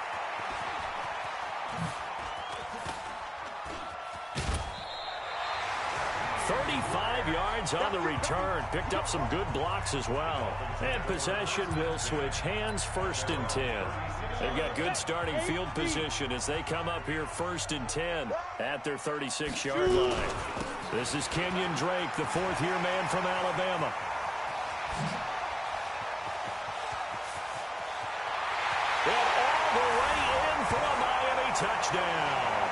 Yards on the return. Picked up some good blocks as well. And possession will switch hands, 1st and 10. They've got good starting field position as they come up here 1st and 10 at their 36-yard line. This is Kenyon Drake, the 4th-year man from Alabama. And all the way in for a Miami touchdown.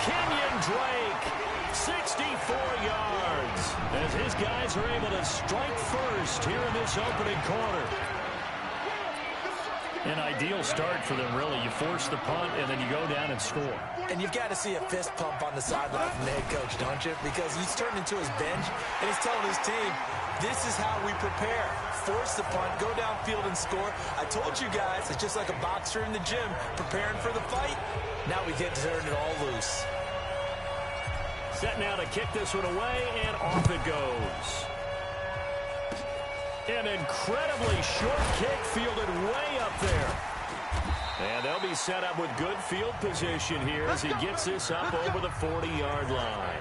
Kenyon Drake, 64 yards, as his guys are able to strike first here in this opening quarter. An ideal start for them, really. You force the punt, and then you go down and score. And you've got to see a fist pump on the sideline from the head coach, don't you? Because he's turned into his bench, and he's telling his team, This is how we prepare. Force the punt, go downfield and score. I told you guys, it's just like a boxer in the gym preparing for the fight. Now we get to turn it all loose. Set now to kick this one away, and off it goes. An incredibly short kick fielded way up there. And they'll be set up with good field position here as he gets this up over the 40-yard line.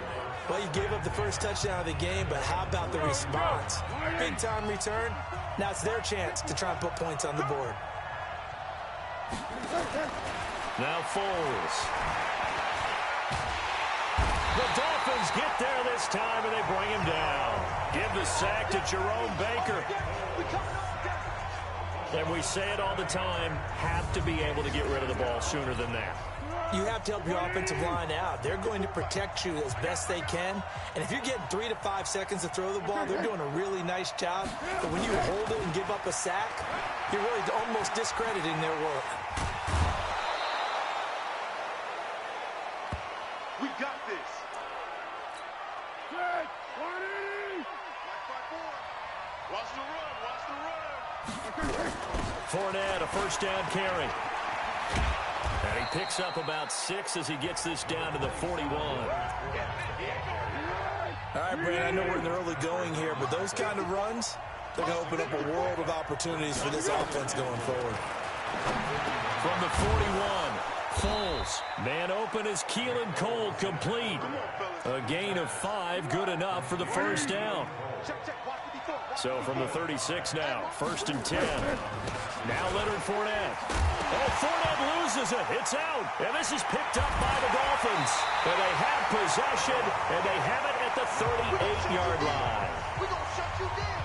Well, you gave up the first touchdown of the game, but how about the response? Big-time return. Now it's their chance to try and put points on the board. Now Foles. The Dolphins get there this time, and they bring him down. Give the sack to Jerome Baker. And we say it all the time, have to be able to get rid of the ball sooner than that. You have to help your offensive line out. They're going to protect you as best they can. And if you're getting 3 to 5 seconds to throw the ball, they're doing a really nice job. But when you hold it and give up a sack, you're really almost discrediting their work. We got this. Good. 180. Watch the run. Watch the run. Fournette, a first down carry. And he picks up about 6 as he gets this down to the 41. All right, Brandon, I know we're in the early going here, but those kind of runs, they're going to open up a world of opportunities for this offense going forward. From the 41, Foles. Man open is Keelan Cole, complete. A gain of 5, good enough for the first down. So from the 36 now, 1st and 10. Now Leonard Fournette. Oh, Fournette loses it. It's out. And this is picked up by the Dolphins. And they have possession, and they have it at the 38-yard line. We're going to shut you down.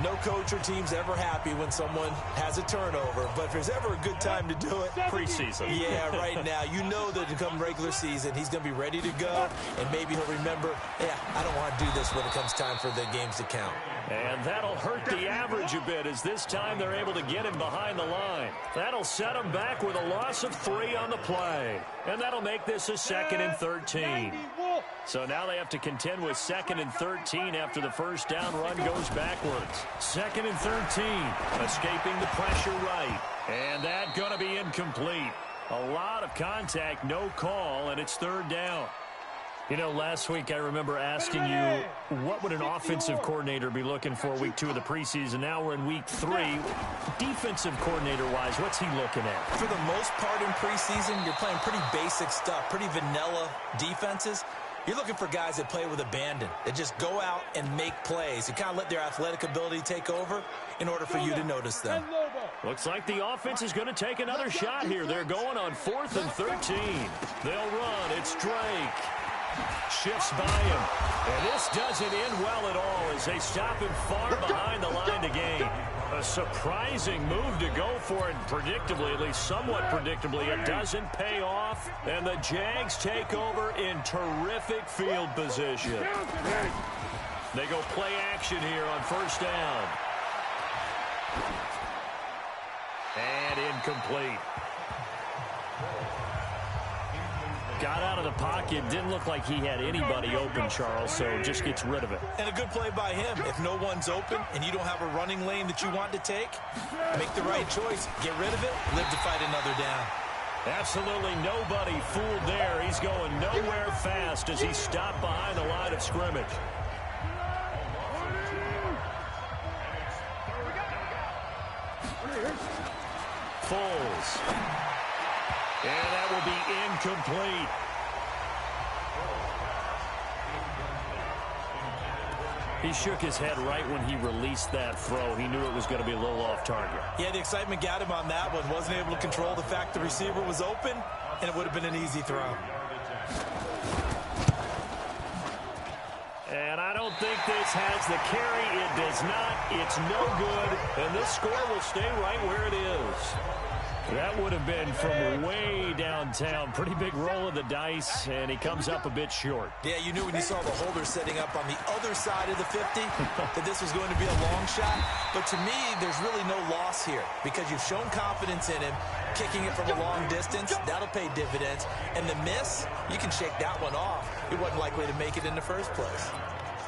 No coach or team's ever happy when someone has a turnover, but if there's ever a good time to do it, Preseason. yeah, right now. You know that to come regular season, he's going to be ready to go, and maybe he'll remember, yeah, I don't want to do this when it comes time for the games to count. And that'll hurt the average a bit as this time they're able to get him behind the line. That'll set him back with a loss of 3 on the play. And that'll make this a 2nd and 13. So now they have to contend with 2nd and 13 after the first down run goes backwards. 2nd and 13, escaping the pressure right. And that going to be incomplete. A lot of contact, no call, and it's 3rd down. You know, last week I remember asking you, what would an offensive coordinator be looking for week 2 of the preseason? Now we're in week 3. Defensive coordinator-wise, what's he looking at? For the most part in preseason, you're playing pretty basic stuff, pretty vanilla defenses. You're looking for guys that play with abandon, that just go out and make plays and kind of let their athletic ability take over in order for you to notice them. Looks like the offense is going to take another shot here. They're going on 4th and 13. They'll run. It's Drake. Shifts by him. And this doesn't end well at all as they stop him far behind the line to gain. A surprising move to go for it, predictably, at least somewhat predictably. It doesn't pay off, and the Jags take over in terrific field position. They go play action here on 1st down. And incomplete. Got out of the pocket. Didn't look like he had anybody open, Charles, so just gets rid of it. And a good play by him. If no one's open and you don't have a running lane that you want to take, make the right choice. Get rid of it. Live to fight another down. Absolutely nobody fooled there. He's going nowhere fast as he stopped behind the line of scrimmage. Foles. And that will be incomplete. He shook his head right when he released that throw. He knew it was going to be a little off target. Yeah, the excitement got him on that one. Wasn't able to control the fact the receiver was open, and it would have been an easy throw. And I don't think this has the carry. It does not. It's no good. And this score will stay right where it is. That would have been from way downtown. Pretty big roll of the dice, and he comes up a bit short. Yeah, you knew when you saw the holder setting up on the other side of the 50 that this was going to be a long shot. But to me, there's really no loss here because you've shown confidence in him. Kicking it from a long distance, that'll pay dividends. And the miss, you can shake that one off. He wasn't likely to make it in the first place.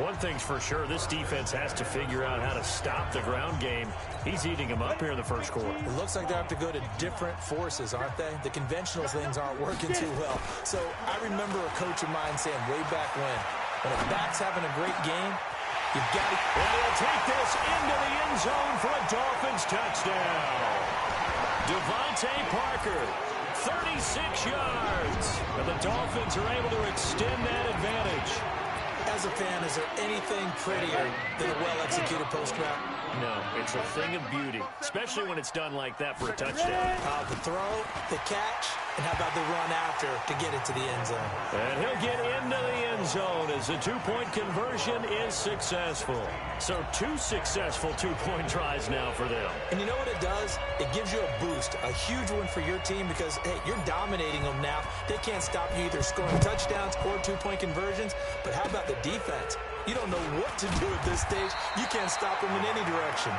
One thing's for sure, this defense has to figure out how to stop the ground game. He's eating them up here in the first quarter. It looks like they have to go to different forces, aren't they? The conventional things aren't working too well. So I remember a coach of mine saying way back when a back's having a great game, you've got to... And he'll take this into the end zone for a Dolphins touchdown. Devontae Parker, 36 yards. And the Dolphins are able to extend that advantage. As a fan, is there anything prettier than a well-executed post route? No, it's a thing of beauty, especially when it's done like that for a touchdown. The throw, the catch, and how about the run after to get it to the end zone? And he'll get into the end zone as the two-point conversion is successful. So 2 successful two-point tries now for them. And you know what it does? It gives you a boost, a huge one for your team because, hey, you're dominating them now. They can't stop you either scoring touchdowns or two-point conversions. But how about the defense? You don't know what to do at this stage. You can't stop them in any direction.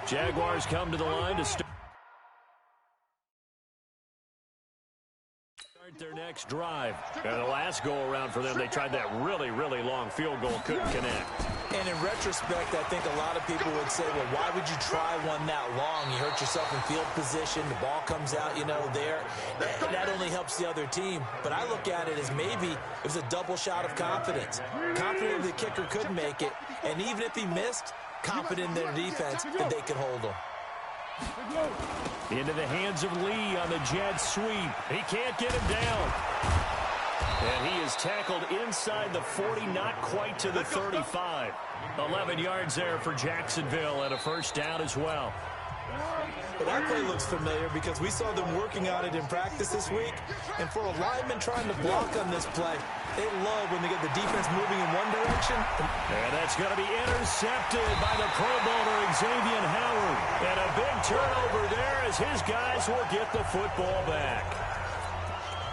Jaguars come to the line to start their next drive. And the last go-around for them, they tried that really, really long field goal, couldn't connect. And in retrospect, I think a lot of people would say, well, why would you try one that long? You hurt yourself in field position. The ball comes out, there. That only helps the other team. But I look at it as maybe it was a double shot of confidence. Confident the kicker could make it. And even if he missed, confident in their defense that they could hold him. Into the hands of Lee on the jet sweep. He can't get him down. And he is tackled inside the 40, not quite to the 35. 11 yards there for Jacksonville and a first down as well. Well, that play looks familiar because we saw them working on it in practice this week. And for a lineman trying to block on this play, they love when they get the defense moving in one direction. And that's going to be intercepted by the Pro Bowler Xavier Howard. And a big turnover there as his guys will get the football back.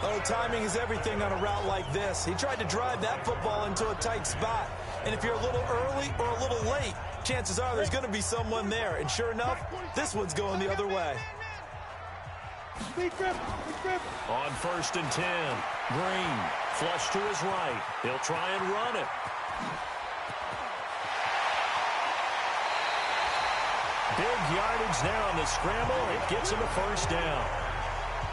Oh, timing is everything on a route like this. He tried to drive that football into a tight spot. And if you're a little early or a little late, chances are there's going to be someone there. And sure enough, this one's going the other way. On 1st and 10, Green, flush to his right. He'll try and run it. Big yardage there on the scramble. It gets him a first down.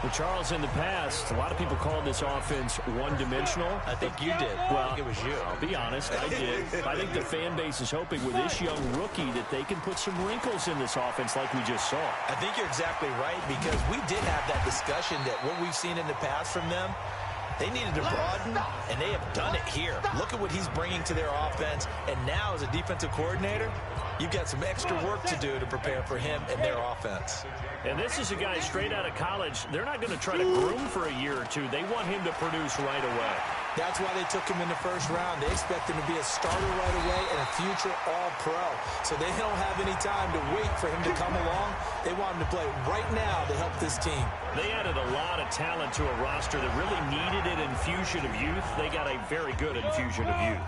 Well, Charles, in the past, a lot of people called this offense one-dimensional. I think you did. Well, I think it was you. I'll be honest, I did. I think the fan base is hoping with this young rookie that they can put some wrinkles in this offense like we just saw. I think you're exactly right because we did have that discussion that what we've seen in the past from them, they needed to broaden, and they have done it here. Look at what he's bringing to their offense, and now as a defensive coordinator, you've got some extra work to do to prepare for him and their offense. And this is a guy straight out of college. They're not going to try to groom for a year or two. They want him to produce right away. That's why they took him in the first round. They expect him to be a starter right away and a future All-Pro. So they don't have any time to wait for him to come along. They want him to play right now to help this team. They added a lot of talent to a roster that really needed an infusion of youth. They got a very good infusion of youth.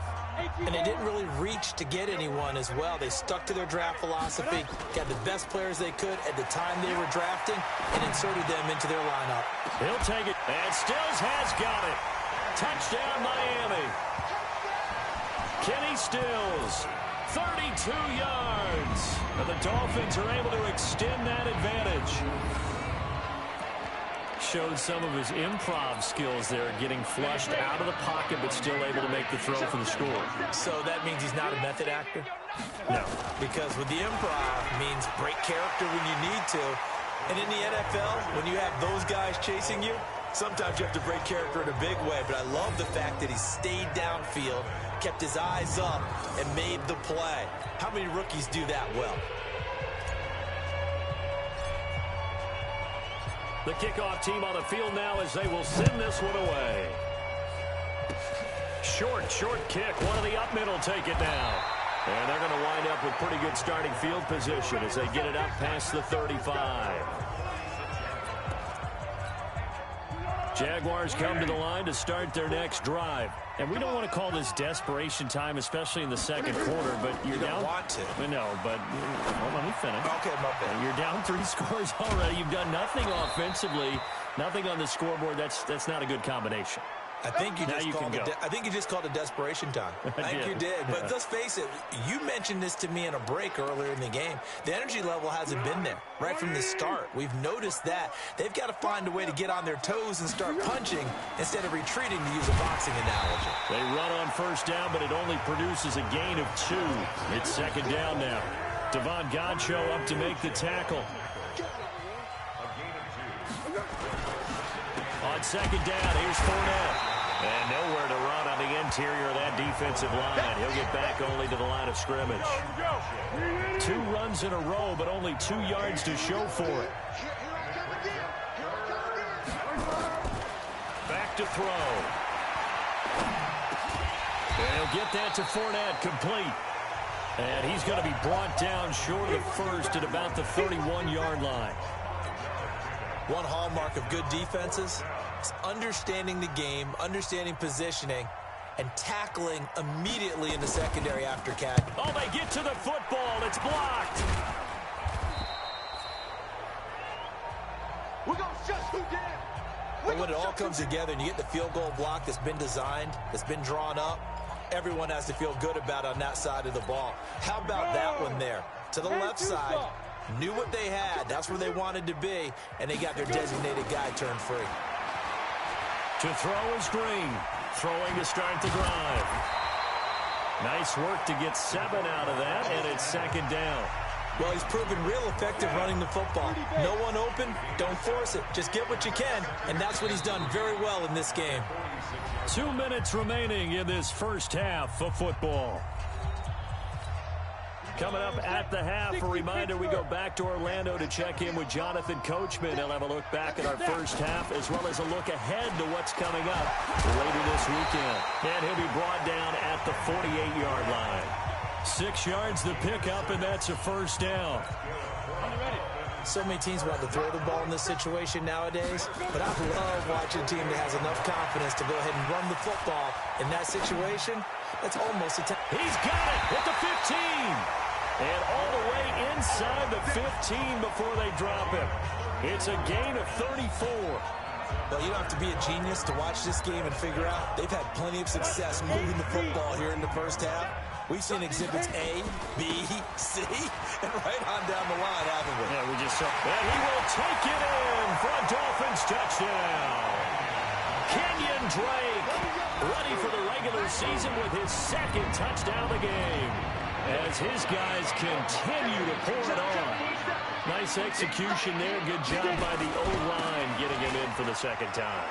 And they didn't really reach to get anyone as well. They stuck to their draft philosophy, got the best players they could at the time they were drafting, and inserted them into their lineup. He'll take it. And Stills has got it. Touchdown, Miami. Kenny Stills, 32 yards. And the Dolphins are able to extend that advantage. Showed some of his improv skills there, getting flushed out of the pocket, but still able to make the throw for the score. So that means he's not a method actor? No. Because with the improv means break character when you need to. And in the NFL, when you have those guys chasing you, sometimes you have to break character in a big way. But I love the fact that he stayed downfield, kept his eyes up, and made the play. How many rookies do that well? The kickoff team on the field now as they will send this one away. Short kick. One of the up middle take it down. And they're going to wind up with pretty good starting field position as they get it up past the 35. Jaguars come to the line to start their next drive. And we don't want to call this desperation time, especially in the second quarter, but you're down. You don't want to. No, but well, let me finish. Okay, my bad. You're down 3 scores already. You've done nothing offensively. Nothing on the scoreboard. That's not a good combination. I think you just called a desperation time. I think you did. But let's face it, you mentioned this to me in a break earlier in the game. The energy level hasn't been there right from the start. We've noticed that. They've got to find a way to get on their toes and start punching instead of retreating, to use a boxing analogy. They run on first down, but it only produces a gain of 2. It's second down now. Devon Godcho up to make the tackle. On second down, here's Fournette. And nowhere to run on the interior of that defensive line. He'll get back only to the line of scrimmage. 2 runs in a row, but only 2 yards to show for it. Back to throw. And he'll get that to Fournette, complete. And he's going to be brought down short of the first at about the 31-yard line. One hallmark of good defenses is understanding the game, understanding positioning, and tackling immediately in the secondary after catch. Oh, they get to the football. It's blocked. We're going to just who did. But when it all comes together and you get the field goal block that's been designed, that's been drawn up, everyone has to feel good about on that side of the ball. How about that one there? To the left side. Knew what they had. That's where they wanted to be. And they got their designated guy turned free. To throw is Green. Throwing to start the drive. Nice work to get 7 out of that. And it's second down. Well, he's proven real effective running the football. No one open, don't force it. Just get what you can. And that's what he's done very well in this game. 2 minutes remaining in this first half of football. Coming up at the half, a reminder, we go back to Orlando to check in with Jonathan Coachman. He'll have a look back at our first half as well as a look ahead to what's coming up later this weekend. And he'll be brought down at the 48-yard line. 6 yards the pickup, and that's a first down. So many teams want to throw the ball in this situation nowadays, but I love watching a team that has enough confidence to go ahead and run the football. In that situation, that's almost a touchdown. He's got it at the 15. And all the way inside the 15 before they drop him. It's a gain of 34. Well, you don't have to be a genius to watch this game and figure out they've had plenty of success moving the football here in the first half. We've seen exhibits A, B, C, and right on down the line, haven't we? Yeah, we just saw. And he will take it in for a Dolphins touchdown. Kenyon Drake ready for the regular season with his second touchdown of the game as his guys continue to pour it on. Nice execution there. Good job by the O-line getting him in for the second time.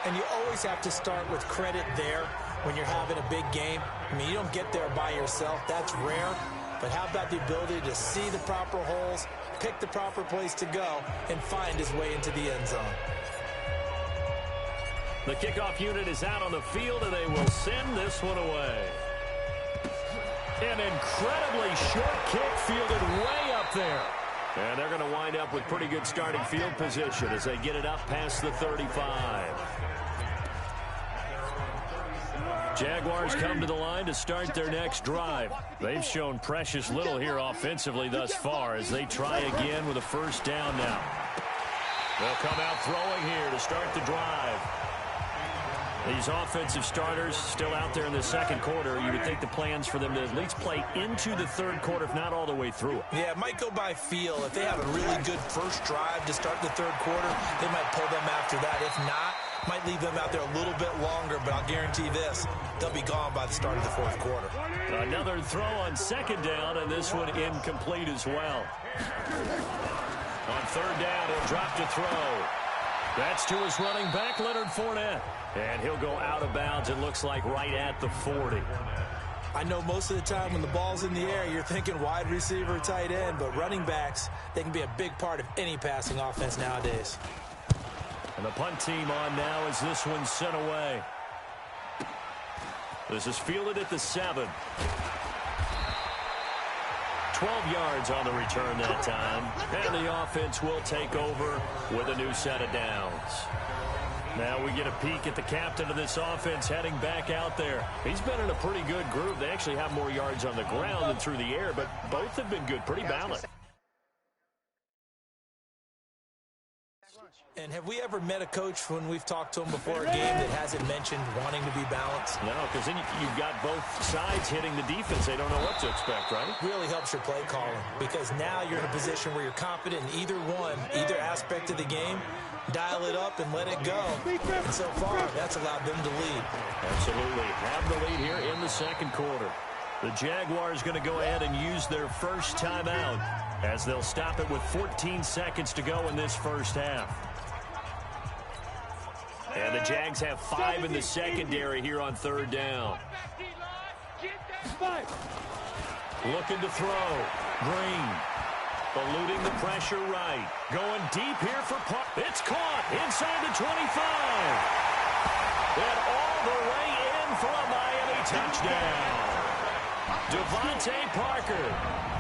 And you always have to start with credit there when you're having a big game. I mean, you don't get there by yourself. That's rare. But how about the ability to see the proper holes, pick the proper place to go, and find his way into the end zone? The kickoff unit is out on the field, and they will send this one away. An incredibly short kick fielded way up there. And they're going to wind up with pretty good starting field position as they get it up past the 35. Jaguars come to the line to start their next drive. They've shown precious little here offensively thus far as they try again with a first down now. They'll come out throwing here to start the drive. These offensive starters still out there in the second quarter. You would think the plans for them to at least play into the third quarter, if not all the way through it. Yeah, it might go by feel. If they have a really good first drive to start the third quarter, they might pull them after that. If not, might leave them out there a little bit longer, but I'll guarantee this, they'll be gone by the start of the fourth quarter. Another throw on second down, and this one incomplete as well. On third down, he'll drop to throw. That's to his running back, Leonard Fournette. And he'll go out of bounds, it looks like, right at the 40. I know most of the time when the ball's in the air, you're thinking wide receiver, tight end, but running backs, they can be a big part of any passing offense nowadays. And the punt team on now as this one's sent away. This is fielded at the 7. 12 yards on the return that time. And the offense will take over with a new set of downs. Now we get a peek at the captain of this offense heading back out there. He's been in a pretty good group. They actually have more yards on the ground than through the air, but both have been good, pretty balanced. And have we ever met a coach when we've talked to him before a game that hasn't mentioned wanting to be balanced? No, because then you've got both sides hitting the defense. They don't know what to expect, right? Really helps your play calling because now you're in a position where you're confident in either aspect of the game. Dial it up and let it go. And so far, that's allowed them to lead. Absolutely. Have the lead here in the second quarter. The Jaguars going to go ahead and use their first timeout as they'll stop it with 14 seconds to go in this first half. And the Jags have 5 in the secondary here on third down. Looking to throw. Green. Eluding the pressure right. Going deep here for Park. It's caught inside the 25. And all the way in for a Miami touchdown. Devontae Parker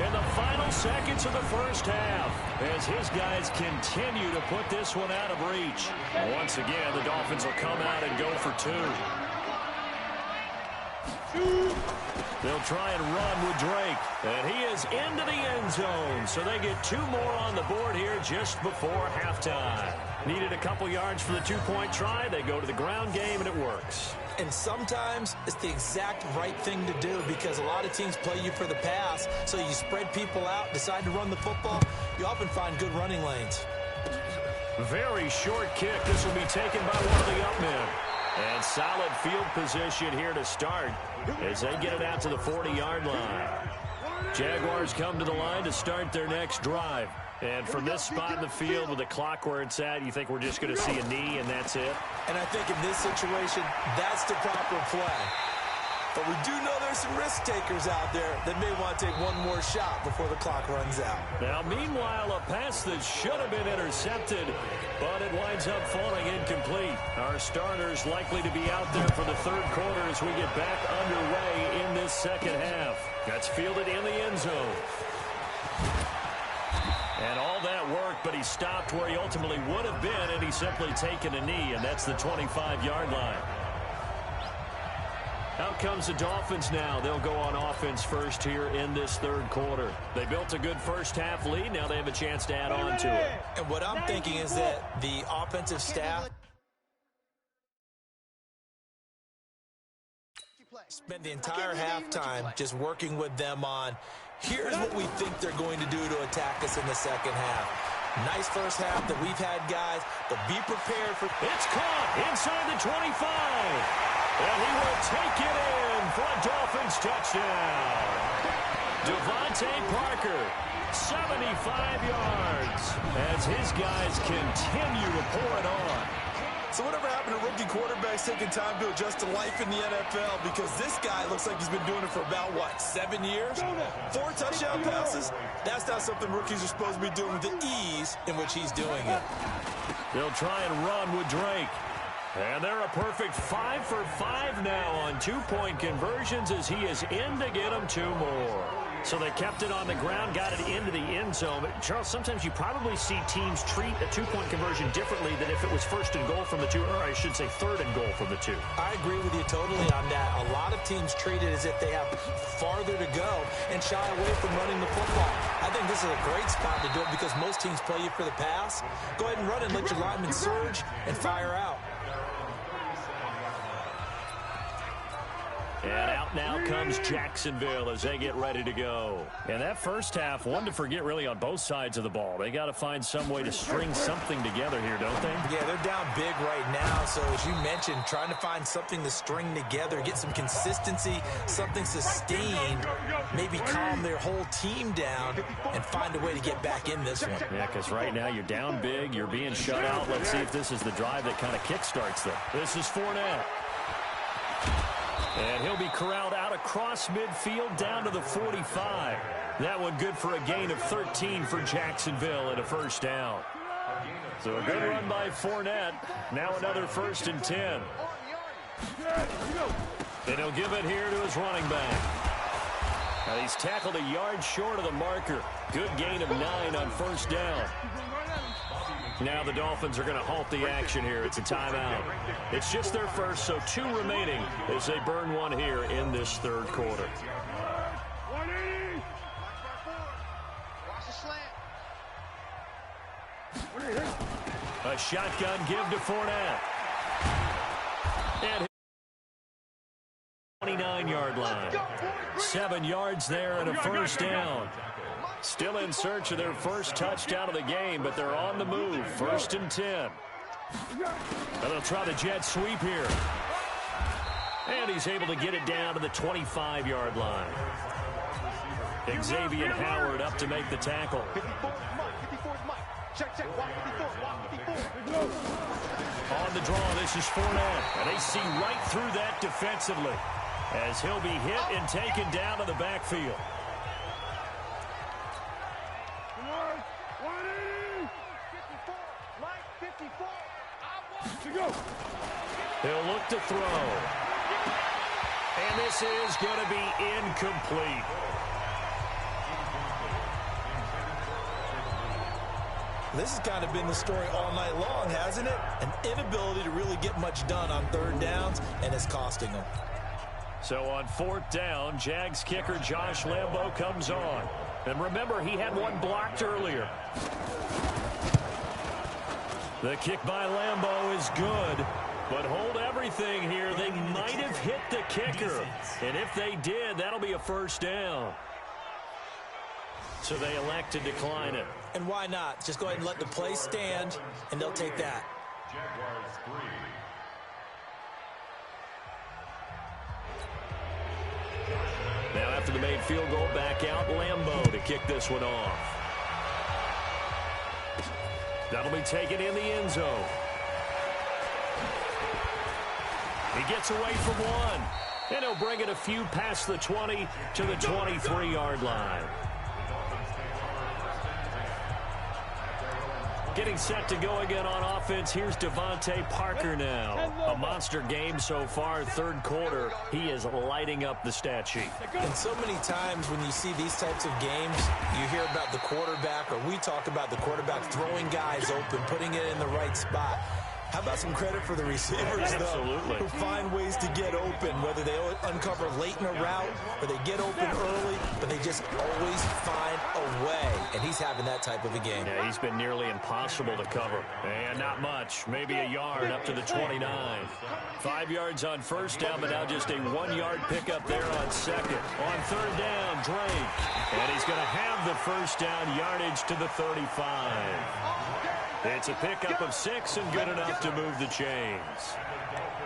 in the final seconds of the first half as his guys continue to put this one out of reach. Once again, the Dolphins will come out and go for 2. They'll try and run with Drake, and he is into the end zone, so they get 2 more on the board here just before halftime. Needed a couple yards for the 2-point try. They go to the ground game, and it works. And sometimes it's the exact right thing to do because a lot of teams play you for the pass, so you spread people out, decide to run the football. You often find good running lanes. Very short kick. This will be taken by one of the up men. And solid field position here to start as they get it out to the 40-yard line. Jaguars come to the line to start their next drive. And from this spot in the field with the clock where it's at, you think we're just going to see a knee and that's it? And I think in this situation, that's the proper play. But we do know there's some risk takers out there that may want to take one more shot before the clock runs out. Now, meanwhile, a pass that should have been intercepted, but it winds up falling incomplete. Our starters likely to be out there for the third quarter as we get back underway in this second half. That's fielded in the end zone. And all that worked, but he stopped where he ultimately would have been, and he's simply taken a knee, and that's the 25-yard line. Out comes the Dolphins now. They'll go on offense first here in this third quarter. They built a good first-half lead. Now they have a chance to add on to it. And what I'm thinking is that the offensive staff spent the entire halftime just working with them on, here's what we think they're going to do to attack us in the second half. Nice first half that we've had, guys, but be prepared for... It's caught inside the 25. And he will take it in for a Dolphins touchdown. Devontae Parker, 75 yards, as his guys continue to pour it on. So whatever happened to rookie quarterbacks taking time to adjust to life in the NFL? Because this guy looks like he's been doing it for about, 7 years? 4 touchdown passes? That's not something rookies are supposed to be doing with the ease in which he's doing it. They'll try and run with Drake. And they're a perfect 5 for 5 now on 2-point conversions as he is in to get them 2 more. So they kept it on the ground, got it into the end zone. But Charles, sometimes you probably see teams treat a 2-point conversion differently than if it was first and goal from the 2, or I should say third and goal from the 2. I agree with you totally on that. A lot of teams treat it as if they have farther to go and shy away from running the football. I think this is a great spot to do it because most teams play you for the pass. Go ahead and run and let your linemen surge and fire out. And out now comes Jacksonville as they get ready to go. And that first half, one to forget really on both sides of the ball. They got to find some way to string something together here, don't they? Yeah, they're down big right now. So as you mentioned, trying to find something to string together, get some consistency, something sustained, maybe calm their whole team down and find a way to get back in this one. Yeah, because right now you're down big, you're being shut out. Let's see if this is the drive that kind of kickstarts them. This is Fournette. And he'll be corralled out across midfield down to the 45. That one good for a gain of 13 for Jacksonville and a first down. So a good run by Fournette. Now another 1st and 10. And he'll give it here to his running back. Now he's tackled a yard short of the marker. Good gain of 9 on first down. Now the Dolphins are going to halt the action here. It's a timeout. It's just their first, so 2 remaining as they burn one here in this third quarter. A shotgun give to Fournette. And 29-yard line. 7 yards there and a first down. Still in search of their first touchdown of the game, but they're on the move. 1st and 10. And they'll try the jet sweep here. And he's able to get it down to the 25-yard line. Xavier Howard up to make the tackle. 54 is Mike. Check. Walk 54. On the draw, this is Fournette. And they see right through that defensively as he'll be hit and taken down to the backfield. 54. Mike, 54. To go. He'll look to throw. And this is going to be incomplete. This has kind of been the story all night long, hasn't it? An inability to really get much done on 3rd downs, and it's costing them. So on 4th down, Jags kicker Josh Lambo comes on. And remember, he had one blocked earlier. The kick by Lambo is good. But hold everything here. They might have hit the kicker. And if they did, that'll be a first down. So they elect to decline it. And why not? Just go ahead and let the play stand, and they'll take that. Now after the made field goal, back out Lambo to kick this one off. That'll be taken in the end zone. He gets away from one. And he'll bring it a few past the 20 to the 23-yard line. Getting set to go again on offense. Here's Devontae Parker now. A monster game so far. 3rd quarter, he is lighting up the stat sheet. And so many times when you see these types of games, you hear about the quarterback, or we talk about the quarterback throwing guys open, putting it in the right spot. How about some credit for the receivers, though, who find ways to get open, whether they uncover late in a route or they get open early, but they just always find a way. And he's having that type of a game. Yeah, he's been nearly impossible to cover. And not much, maybe a yard up to the 29. 5 yards on 1st down, but now just a 1-yard pickup there on 2nd. On 3rd down, Drake. And he's going to have the first down yardage to the 35. It's a pickup of 6 and good enough to move the chains.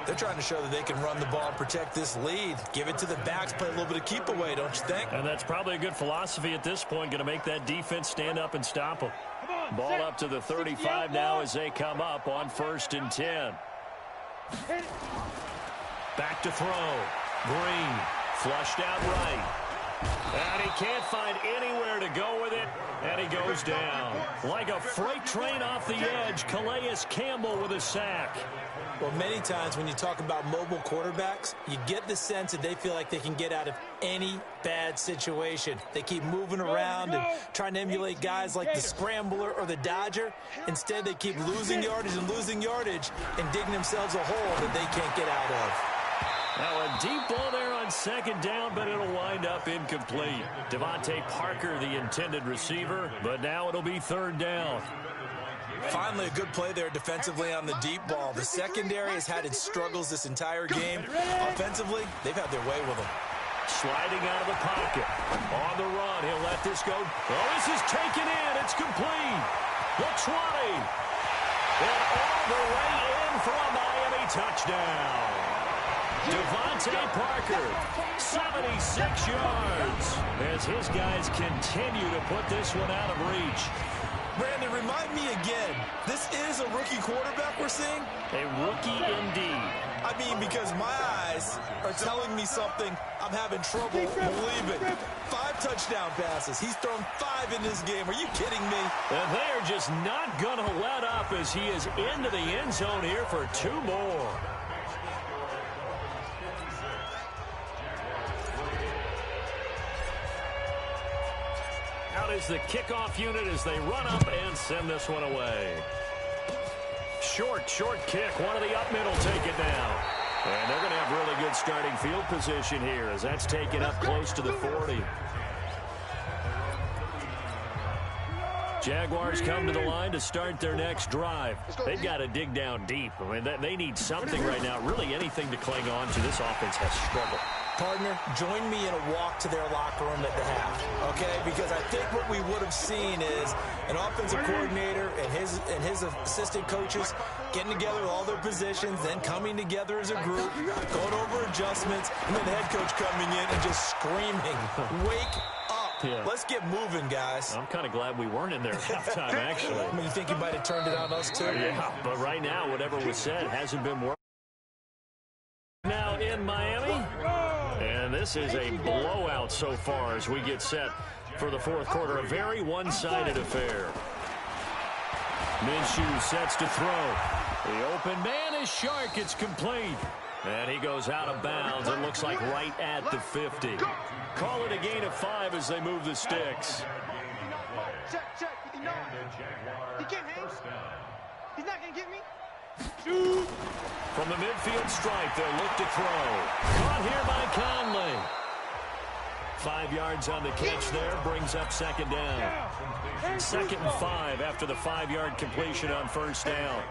They're trying to show that they can run the ball and protect this lead. Give it to the backs, play a little bit of keep away, don't you think? And that's probably a good philosophy at this point. Going to make that defense stand up and stop them. Ball up to the 35 now as they come up on 1st and 10. Back to throw. Green flushed out right. And he can't find anywhere to go with it, and he goes down. Like a freight train off the edge, Calais Campbell with a sack. Well, many times when you talk about mobile quarterbacks, you get the sense that they feel like they can get out of any bad situation. They keep moving around and trying to emulate guys like the Scrambler or the Dodger. Instead, they keep losing yardage and digging themselves a hole that they can't get out of. Now a deep ball there on 2nd down, but it'll wind up incomplete. Devontae Parker, the intended receiver, but now it'll be 3rd down. Finally, a good play there defensively on the deep ball. The secondary has had its struggles this entire game. Offensively, they've had their way with them. Sliding out of the pocket. On the run, he'll let this go. Oh, this is taken in. It's complete. The 20. And all the way in for a Miami touchdown. Devontae Parker, 76 yards, as his guys continue to put this one out of reach. Brandon, remind me again, this is a rookie quarterback we're seeing? A rookie indeed. I mean, because my eyes are telling me something I'm having trouble believing. 5 touchdown passes. He's thrown 5 in this game. Are you kidding me? And they are just not going to let up as he is into the end zone here for 2 more. Out is the kickoff unit as they run up and send this one away. Short kick. One of the up middle take it down. And they're going to have really good starting field position here as that's taken up close to the 40. Jaguars come to the line to start their next drive. They've got to dig down deep. I mean, they need something right now, really anything to cling on to. This offense has struggled. Partner, join me in a walk to their locker room at the half, okay? Because I think what we would have seen is an offensive coordinator and his assistant coaches getting together with all their positions, then coming together as a group, going over adjustments, and then the head coach coming in and just screaming, "Wake up. Yeah. Let's get moving, guys." I'm kind of glad we weren't in there at halftime, actually. I mean, you think you might have turned it on us, too? Yeah, but right now, whatever was said hasn't been working. Now in Miami, and this is a blowout so far as we get set for the fourth quarter. A very one-sided affair. Minshew sets to throw. The open man is Shark. It's complete. And he goes out of bounds. It looks like right at the 50. Call it a gain of 5 as they move the sticks. Check, 59. He can't hang. He's not going to get me. Shoot. From the midfield stripe, they'll look to throw. Caught here by Conley. 5 yards on the catch there, brings up second down. 2nd and 5 after the 5-yard completion on first down.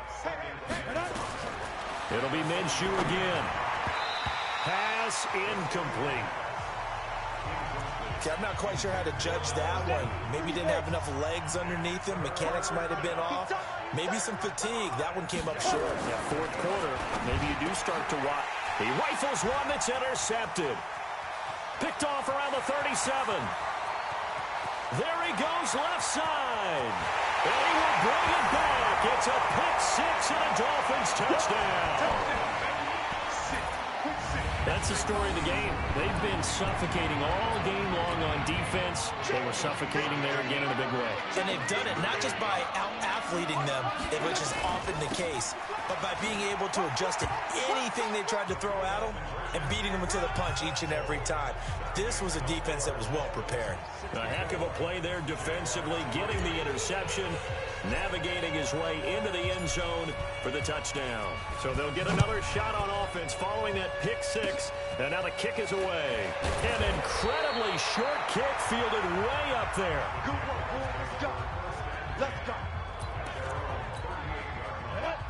It'll be Minshew again. Pass incomplete. Okay, I'm not quite sure how to judge that one. Maybe he didn't have enough legs underneath him. Mechanics might have been off. Maybe some fatigue. That one came up short. Yeah, fourth quarter, maybe you do start to watch. He rifles one that's intercepted. Picked off around the 37. There he goes, left side. And he will bring it back. It's a pick-6 and a Dolphins touchdown. That's the story of the game. They've been suffocating all game long on defense. They were suffocating there again in a big way. And they've done it not just by out-athleting them, which is often the case, but by being able to adjust to anything they tried to throw at them and beating them to the punch each and every time. This was a defense that was well prepared. A heck of a play there defensively, getting the interception, navigating his way into the end zone for the touchdown. So they'll get another shot on offense following that pick-6, and now the kick is away. An incredibly short kick fielded way up there. Good work, boy. Let's go. Let's go.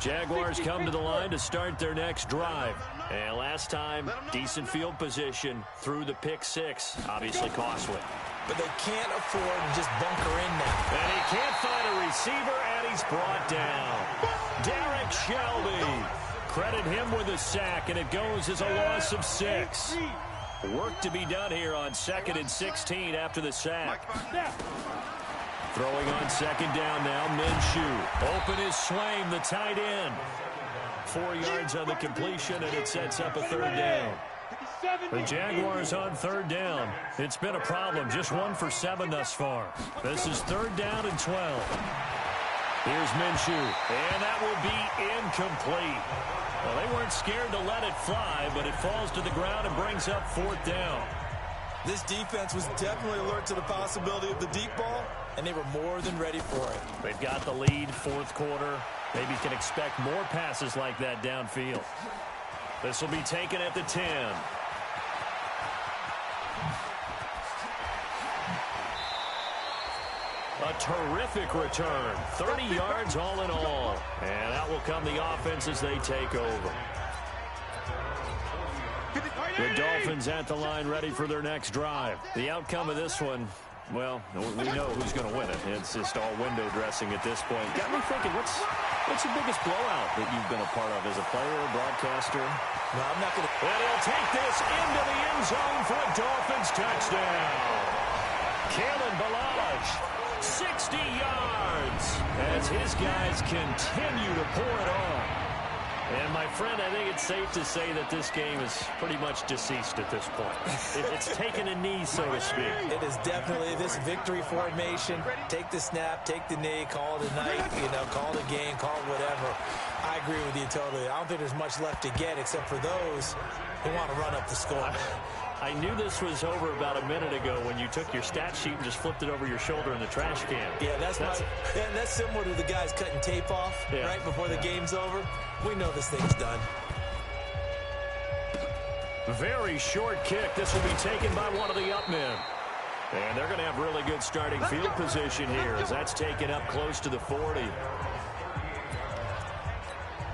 Jaguars come to the line to start their next drive. And last time, decent field position through the pick-6, obviously costly. But they can't afford to just bunker in now. And he can't find a receiver, and he's brought down. Derek Shelby. Credit him with a sack, and it goes as a loss of 6. Work to be done here on 2nd and 16 after the sack. Throwing on second down now, Minshew. Open is Swaim, the tight end. 4 yards on the completion, and it sets up a third down. The Jaguars on third down. It's been a problem. Just 1 for 7 thus far. This is 3rd down and 12. Here's Minshew, and that will be incomplete. Well, they weren't scared to let it fly, but it falls to the ground and brings up 4th down. This defense was definitely alert to the possibility of the deep ball, and they were more than ready for it. They've got the lead, 4th quarter. Maybe can expect more passes like that downfield. This will be taken at the 10. A terrific return. 30 yards all in all. And out will come the offense as they take over. The Dolphins at the line ready for their next drive. The outcome of this one, well, we know who's going to win it. It's just all window dressing at this point. Got me thinking, what's the biggest blowout that you've been a part of as a player or broadcaster? No, I'm not going to. And he'll take this into the end zone for a Dolphins touchdown. Kalen Ballage, 60 yards as his guys continue to pour it on. And, my friend, I think it's safe to say that this game is pretty much deceased at this point. It's taken a knee, so to speak. It is definitely this victory formation. Take the snap, take the knee, call it a night, call it a game, call it whatever. I agree with you totally. I don't think there's much left to get except for those who want to run up the score. I knew this was over about a minute ago when you took your stat sheet and just flipped it over your shoulder in the trash can. Yeah, that's similar to the guys cutting tape off right before the game's over. We know this thing's done. Very short kick. This will be taken by one of the up men. And they're going to have really good starting field position here as that's taken up close to the 40.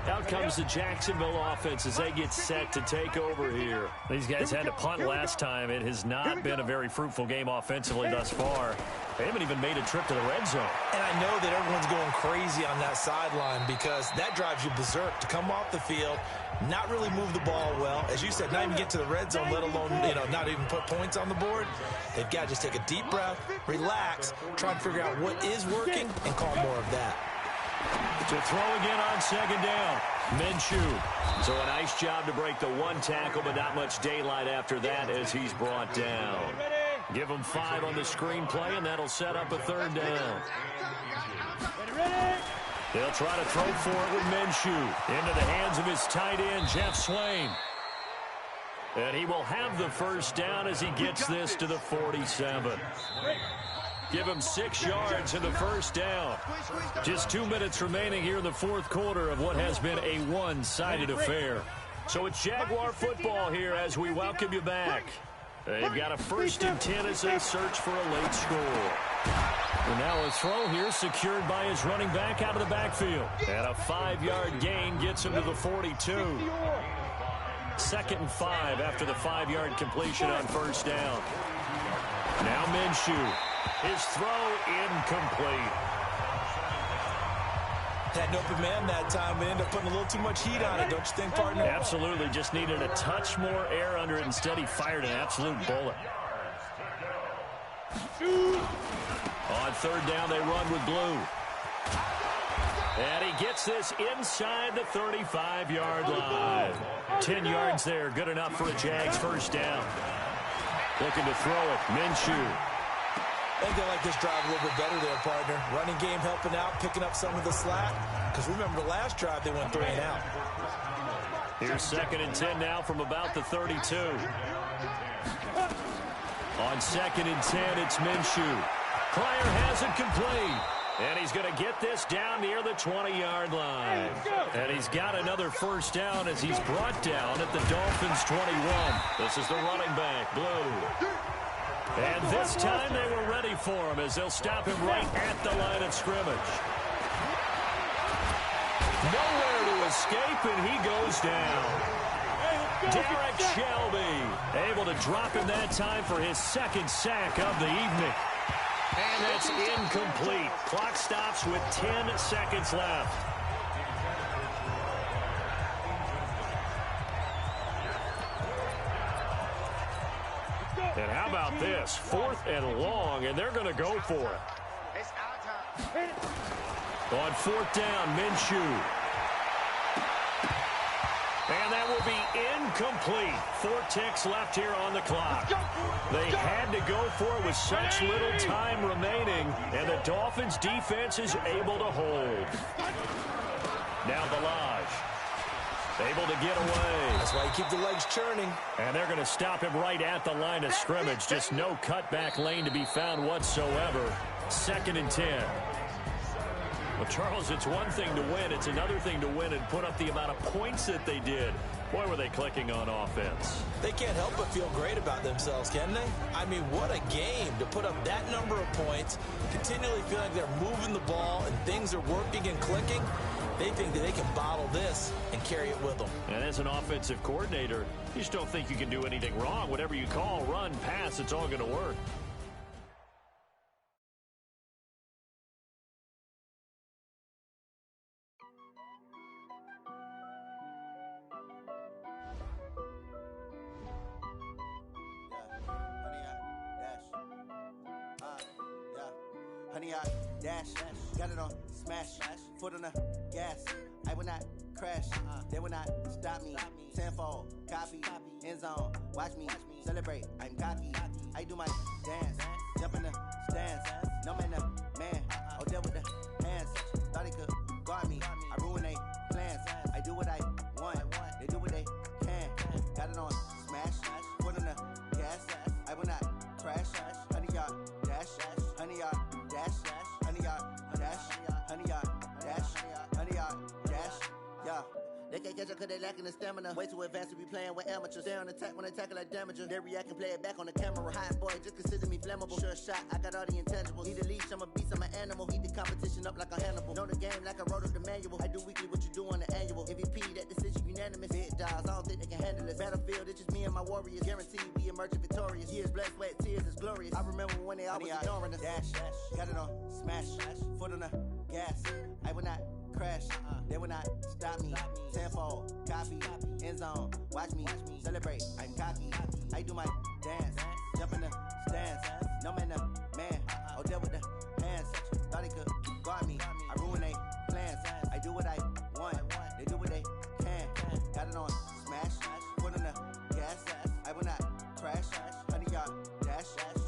Out comes the Jacksonville offense as they get set to take over here. These guys had to punt last time. It has not been a very fruitful game offensively thus far. They haven't even made a trip to the red zone. And I know that everyone's going crazy on that sideline because that drives you berserk to come off the field, not really move the ball well. As you said, not even get to the red zone, let alone, not even put points on the board. They've got to just take a deep breath, relax, try and figure out what is working, and call more of that. To throw again on second down. Minshew. So a nice job to break the one tackle, but not much daylight after that as he's brought down. Give him 5 on the screenplay, and that'll set up a third down. They'll try to throw for it with Minshew. Into the hands of his tight end, Jeff Swain. And he will have the first down as he gets this to the 47. Give him 6 yards in the first down. Just 2 minutes remaining here in the fourth quarter of what has been a one-sided affair. So it's Jaguar football here as we welcome you back. They've got a 1st and 10 as they search for a late score. And now a throw here secured by his running back out of the backfield. And a 5-yard gain gets him to the 42. 2nd and 5 after the 5-yard completion on first down. Now Minshew. His throw incomplete. Had an open man that time, but ended up putting a little too much heat on it, don't you think, partner? Absolutely. Just needed a touch more air under it. Instead, he fired an absolute bullet. On third down, they run with blue. And he gets this inside the 35-yard line. 10 yards there. Good enough for a Jags first down. Looking to throw it. Minshew. I think they like this drive a little bit better there, partner. Running game helping out, picking up some of the slack. Because remember, the last drive, they went 3 and out. Here's 2nd and 10 now from about the 32. On 2nd and 10, it's Minshew. Pryor has it complete. And he's going to get this down near the 20-yard line. And he's got another first down as he's brought down at the Dolphins' 21. This is the running back, Blue. And this time they were ready for him as they'll stop him right at the line of scrimmage. Nowhere to escape, and he goes down. Derek Shelby able to drop him that time for his 2nd sack of the evening. And it's incomplete. Clock stops with 10 seconds left. And how about this? 4th and long, and they're going to go for it. It's our time. On 4th down, Minshew. And that will be incomplete. 4 ticks left here on the clock. They had to go for it with such little time remaining, and the Dolphins' defense is able to hold. Now Balaj. Able to get away. That's why you keep the legs churning. And they're going to stop him right at the line of scrimmage. Just no cutback lane to be found whatsoever. 2nd and 10. Well, Charles, it's one thing to win. It's another thing to win and put up the amount of points that they did. Boy, were they clicking on offense. They can't help but feel great about themselves, can they? I mean, what a game to put up that number of points, continually feel like they're moving the ball and things are working and clicking. They think that they can bottle this and carry it with them. And as an offensive coordinator, you just don't think you can do anything wrong. Whatever you call, run, pass, it's all going to work. Honey, I dash, got it on smash, foot on the gas. I will not crash, they will not stop me. Tenfold, copy, end zone, watch me celebrate. I'm cocky, I do my dance, jump in the stands. No man, the man, oh, deal with the hands. Thought he could guard me, I ruin they plans. I do what I want, they do what they can. Got it on smash, foot on the gas. I will not crash, honey, y'all dash, honey, y'all dash, honey, y'all dash, honey, y'all dash, honey, y'all dash. Yeah, They can't catch up cause they lacking the stamina. Way too advanced to be playing with amateurs. Stay on attack when they tackle like damager. They react and play it back on the camera. Hot boy, just consider me flammable. Sure shot, I got all the intangibles. Need a leash, I'm a beast, I'm an animal. Heat the competition up like a Hannibal. Know the game like I wrote up the manual. I do weekly what you do on the annual. MVP, that decision unanimous. Big dogs, I don't think they can handle it. Battlefield, it's just me and my warriors. Guaranteed we emerging victorious. Years, blood, sweat, tears, it's glorious. I remember when they always ignoring us. Dash, got it on, smash, foot on the gas. I will not crash, they will not stop me. Tenfold, copy, end zone, watch me celebrate. I'm cocky, I do my dance, jump in the stands. No man, man, oh deal with the hands. Thought he could guard me, I ruin they plans. I do what I want, they do what they can. Got it on, smash, foot on the gas. I will not crash, 100-yard dash,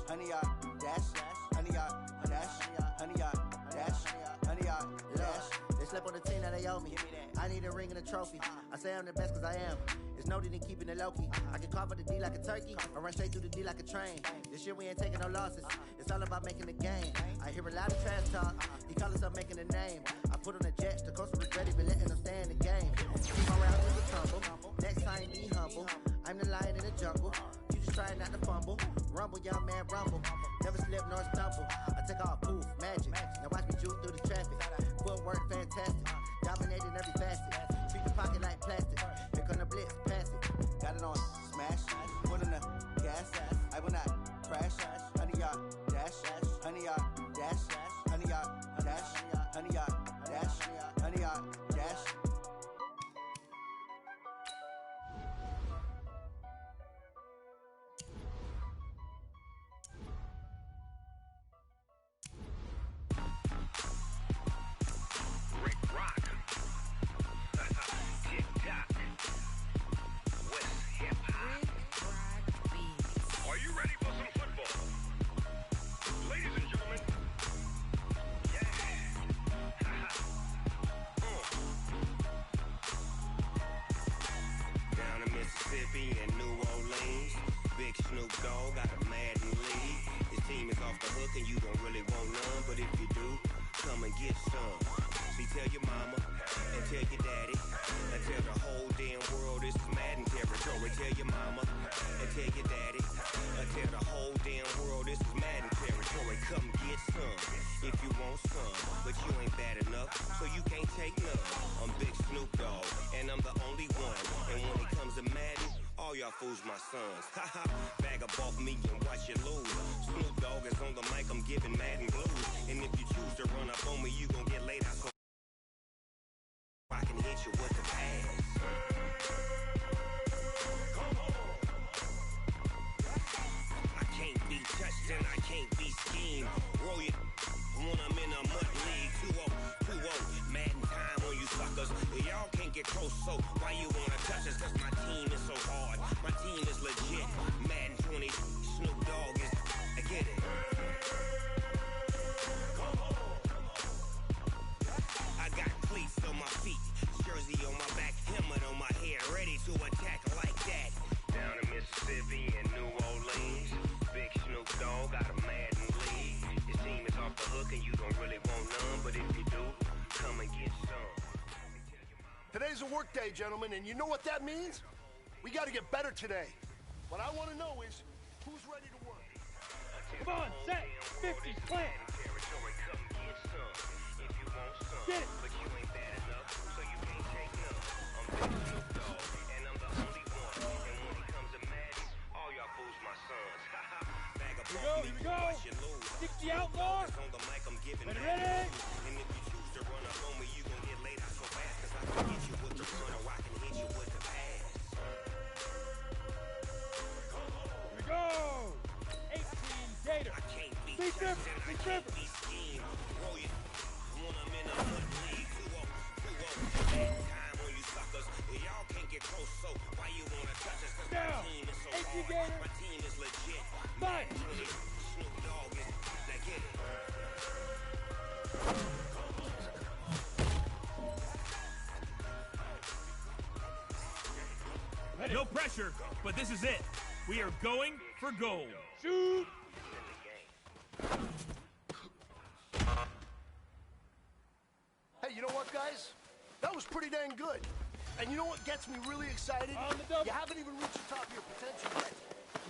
100-yard dash, 100-yard dash, 100-yard dash, 100-yard dash. They slept on the team that they owe me. I need a ring and a trophy. I say I'm the best cause I am. It's noted in keeping it low-key. I can carve for the D like a turkey, or run straight through the D like a train. This year we ain't taking no losses. It's all about making the game. I hear a lot of trash talk. He call himself making a name. I put on the jets, the coach was ready, but letting them stay in the game. Keep my round to the tumble. Next time be humble. I'm the lion in the jungle. You just trying not to fumble. Rumble, young man, rumble. Never slip nor stumble. I take off, poof, magic. Now watch me juke through the traffic. Footwork fantastic. Dominating every facet. Treat the pocket like plastic. Here come the blitz, pass it. Got it on, smash. Foot in the gas. I will not crash. 100-yard dash. 100-yard dash. 100-yard dash. 100-yard dash. 100-yard dash. Mississippi and New Orleans. Big Snoop Dogg got a Madden league. His team is off the hook and you don't really want none, but if you do, come and get some. See, tell your mama and tell your daddy and tell the whole damn world this is Madden territory. Tell your mama and tell your daddy and tell the whole damn world this is Madden territory. Come get some if you want some, but you ain't bad enough, so you can't take none. I'm Big Snoop Dogg and I'm the only one. And when it comes to Madden, all y'all fools my sons. Haha, bag up off me and watch you lose. Snoop Dogg is on the mic, I'm giving Madden blues. And if you choose to run up on me, you gon' get laid out. So I can hit you with the pass. I can't be touched and I can't be schemed. Roll you when I'm in a mud league. 2-0, 2-0, Madden time on you suckers. Y'all can't get close, so why you wanna touch us? Cause my team is so hard, my team is legit. Madden 20, Snoop Dogg is, I get it. I got cleats on my feet, jersey on my back, helmet on my head, ready to attack like that. Down in Mississippi and New Orleans, Big Snoop Dogg got a Madden league. His team is off the hook and you don't really want none, but if you do, come and get some. Today's a work day, gentlemen, and you know what that means? We gotta get better today. What I wanna know is, who's ready to work? Come on, set, 50, plant. Get it. But you ain't bad enough, so you can't take none. I'm Big Snoop Dogg, and I'm the only one. And when it comes to Madden, all y'all fools my sons. Bag up Here we go. 60 outlaw. On the mic, I'm giving Ready, Madden. ready? And if you choose to run up on me, you gon' get laid out so fast. Cause I can hit you with the run or I can hit you with the pass. Here we go. 18 Gator. I can't be Big touched trip, and I big can't trip. be schemed. Roll you when I'm in a mud league. 2-0, 2-0. Madden time on you suckers. Y'all can't get close, so why you wanna touch us? Cause Now, my team is so 18 hard. Gator. My team is legit. Five. Madden 20, Snoop Dogg is, now get it. Ready. No pressure, but this is it. We are going for gold. Shoot. Hey, you know what, guys? That was pretty dang good. And you know what gets me really excited? You haven't even reached the top of your potential yet.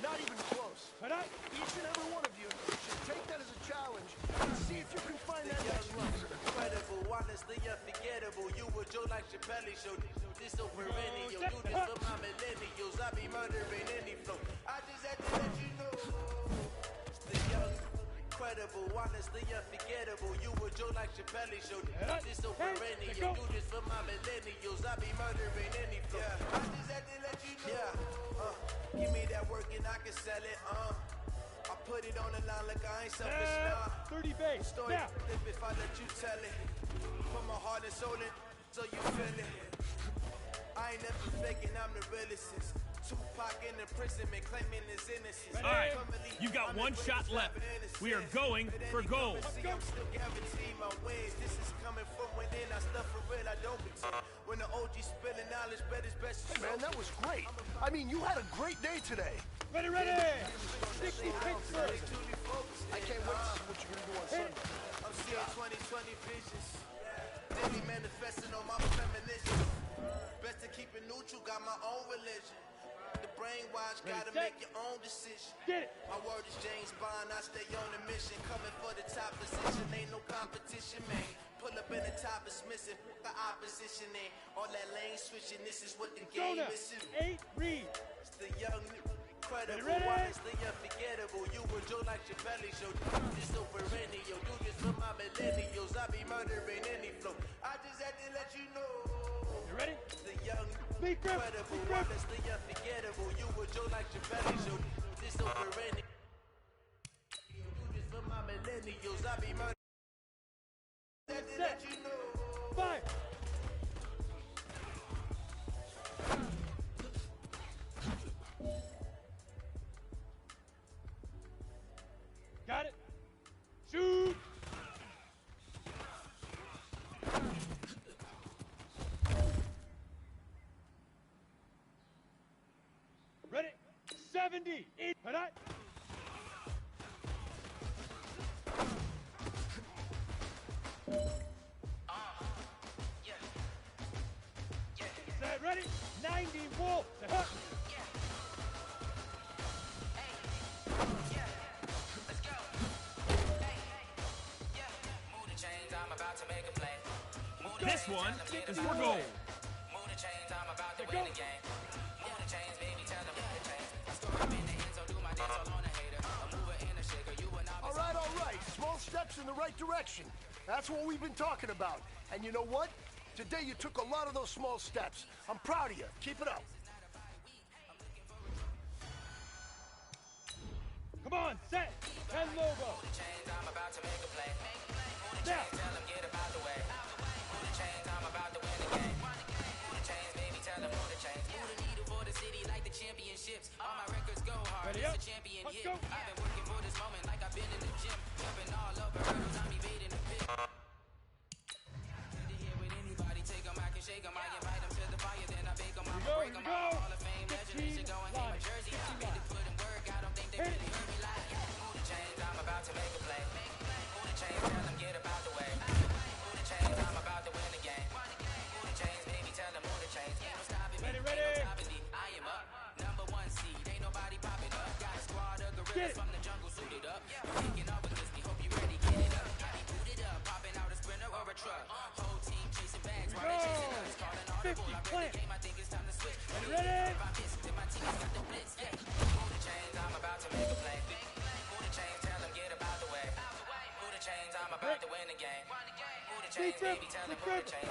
Not even close. Each and every one of you should take that as a challenge and see if you can find that next level. Incredible, honestly unforgettable. You were Joe like Chappelle show. This so perennial. Do this for my millennials. I be murdering any flow. I just had to let you know. It's the young, incredible, honestly unforgettable. You were Joe like Chappelle show. This so perennial. Do this for my millennials. I be murdering any flow. I just had to let you know. Give me that work and I can sell it. I put it on the line like I ain't selfish now. 30 base. Story flip if I let you tell it. Put my heart and soul in so you feel it. I ain't never faking, I'm the realest. Tupac in imprisonment claiming his innocence. All right, you got one shot left. We are going for gold. I'm still guaranteed my wins. This is coming from within. I stuff for real, I don't pretend. When the OG spilling knowledge, bet it's best. Hey man, that was great. I mean, you had a great day today. Ready! 60 picks first. I can't wait to see what you're gonna do on Sunday. I'm seeing 2020 visions. Daily manifesting on my premonitions. Best to keep it neutral, got my own religion. The brainwash, gotta make your own decision. My word is James Bond, I stay on a mission. Coming for the top position, ain't no competition, man. Pull up in the top is missing, the opposition ain't. All that lane switching, this is what the game is. 8 read. It's the young, incredible, honestly unforgettable. You were Joe like Chappelle show. This so perennial, do this for my millennials. I be murdering any flow. I just had to let you know. You ready? It's the young, incredible, honestly unforgettable. You were Joe like Chappelle show. This so perennial. Do this for my millennials. I be murdering. Let you know. Fire. Got it. Shoot. Ready. 70. Eat. Right. Set. Ready. 90. Wolf. Set. This one is for gold. Move the chains, I'm about to win the game. Move the chains, baby, tell them move the chains. I store up in the end, so do my dance all on a hater. A mover and a shaker, you and I. All right. Small steps in the right direction. That's what we've been talking about. And you know what? Today you took a lot of those small steps. I'm proud of you. Keep it up. Come on, set. 10 logo. Move the chains, I'm about to make a play. Move the chains, tell them get about the way. Move the chains, I'm about to win the game. Move the chains, baby, tell them move the chains. Move the needle for the city like the championships. All my records go hard, it's a champion hit. I've been working for this moment like I've been in the gym. Jumping all over hurdles, I'm evading the pit. To hear with anybody, take them, I can shake them. I invite them to the fire, then I bake them. I'ma break them all. Hall of Fame legend, they should go and hang my jersey. I made to put in work, I don't think they really heard me like. Move the chains, I'm about to make a play. Move the chains, tell them get about the way. Move the chains, I'm about to win the game. Move the chains, baby, tell them move the chains. Ain't no stopping me, ain't no stopping me. I am up, number 1 seed. Ain't nobody popping up. Got a squad of gorillas from the jungle suited up. Kicking off against me, hope you ready, get it up. I be booted up, popping out a sprinter or a truck. Whole team chasing bags while they chasing us. Calling audible, I read the game, I think it's time to switch. If I miss, then my team's got the blitz. Move the chains, I'm about to make a play. Move the chains, tell them get about the way. Move the chains, I'm about to win the game. Move the chains, baby, tell them move the chains.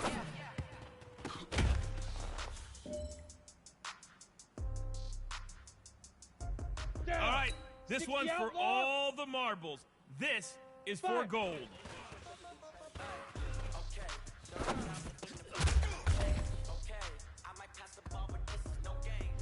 All right, this one's for all the marbles. This is for gold. I might pass the ball, but this is no game.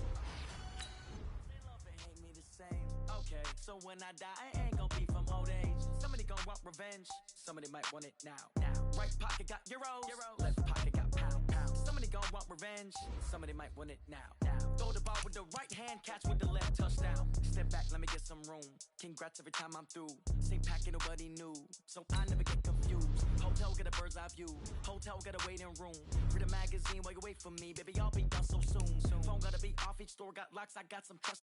They love and hate me the same. Okay, so when I die, I ain't gonna be from old age. Somebody gonna want revenge. Somebody might want it now. Right pocket got euros. Left pocket got pound. Somebody gonna want revenge. Somebody might want it now. Throw the ball with the right hand, catch with the left, touchdown. Step back, let me get some room. Congrats every time I'm through. Same packet, nobody knew, so I never get confused. Hope Motel got a bird's eye view. Hotel got a waiting room. Read a magazine while you wait for me. Baby, I'll be done so soon. Phone gotta be off. Each store got locks. I got some trust.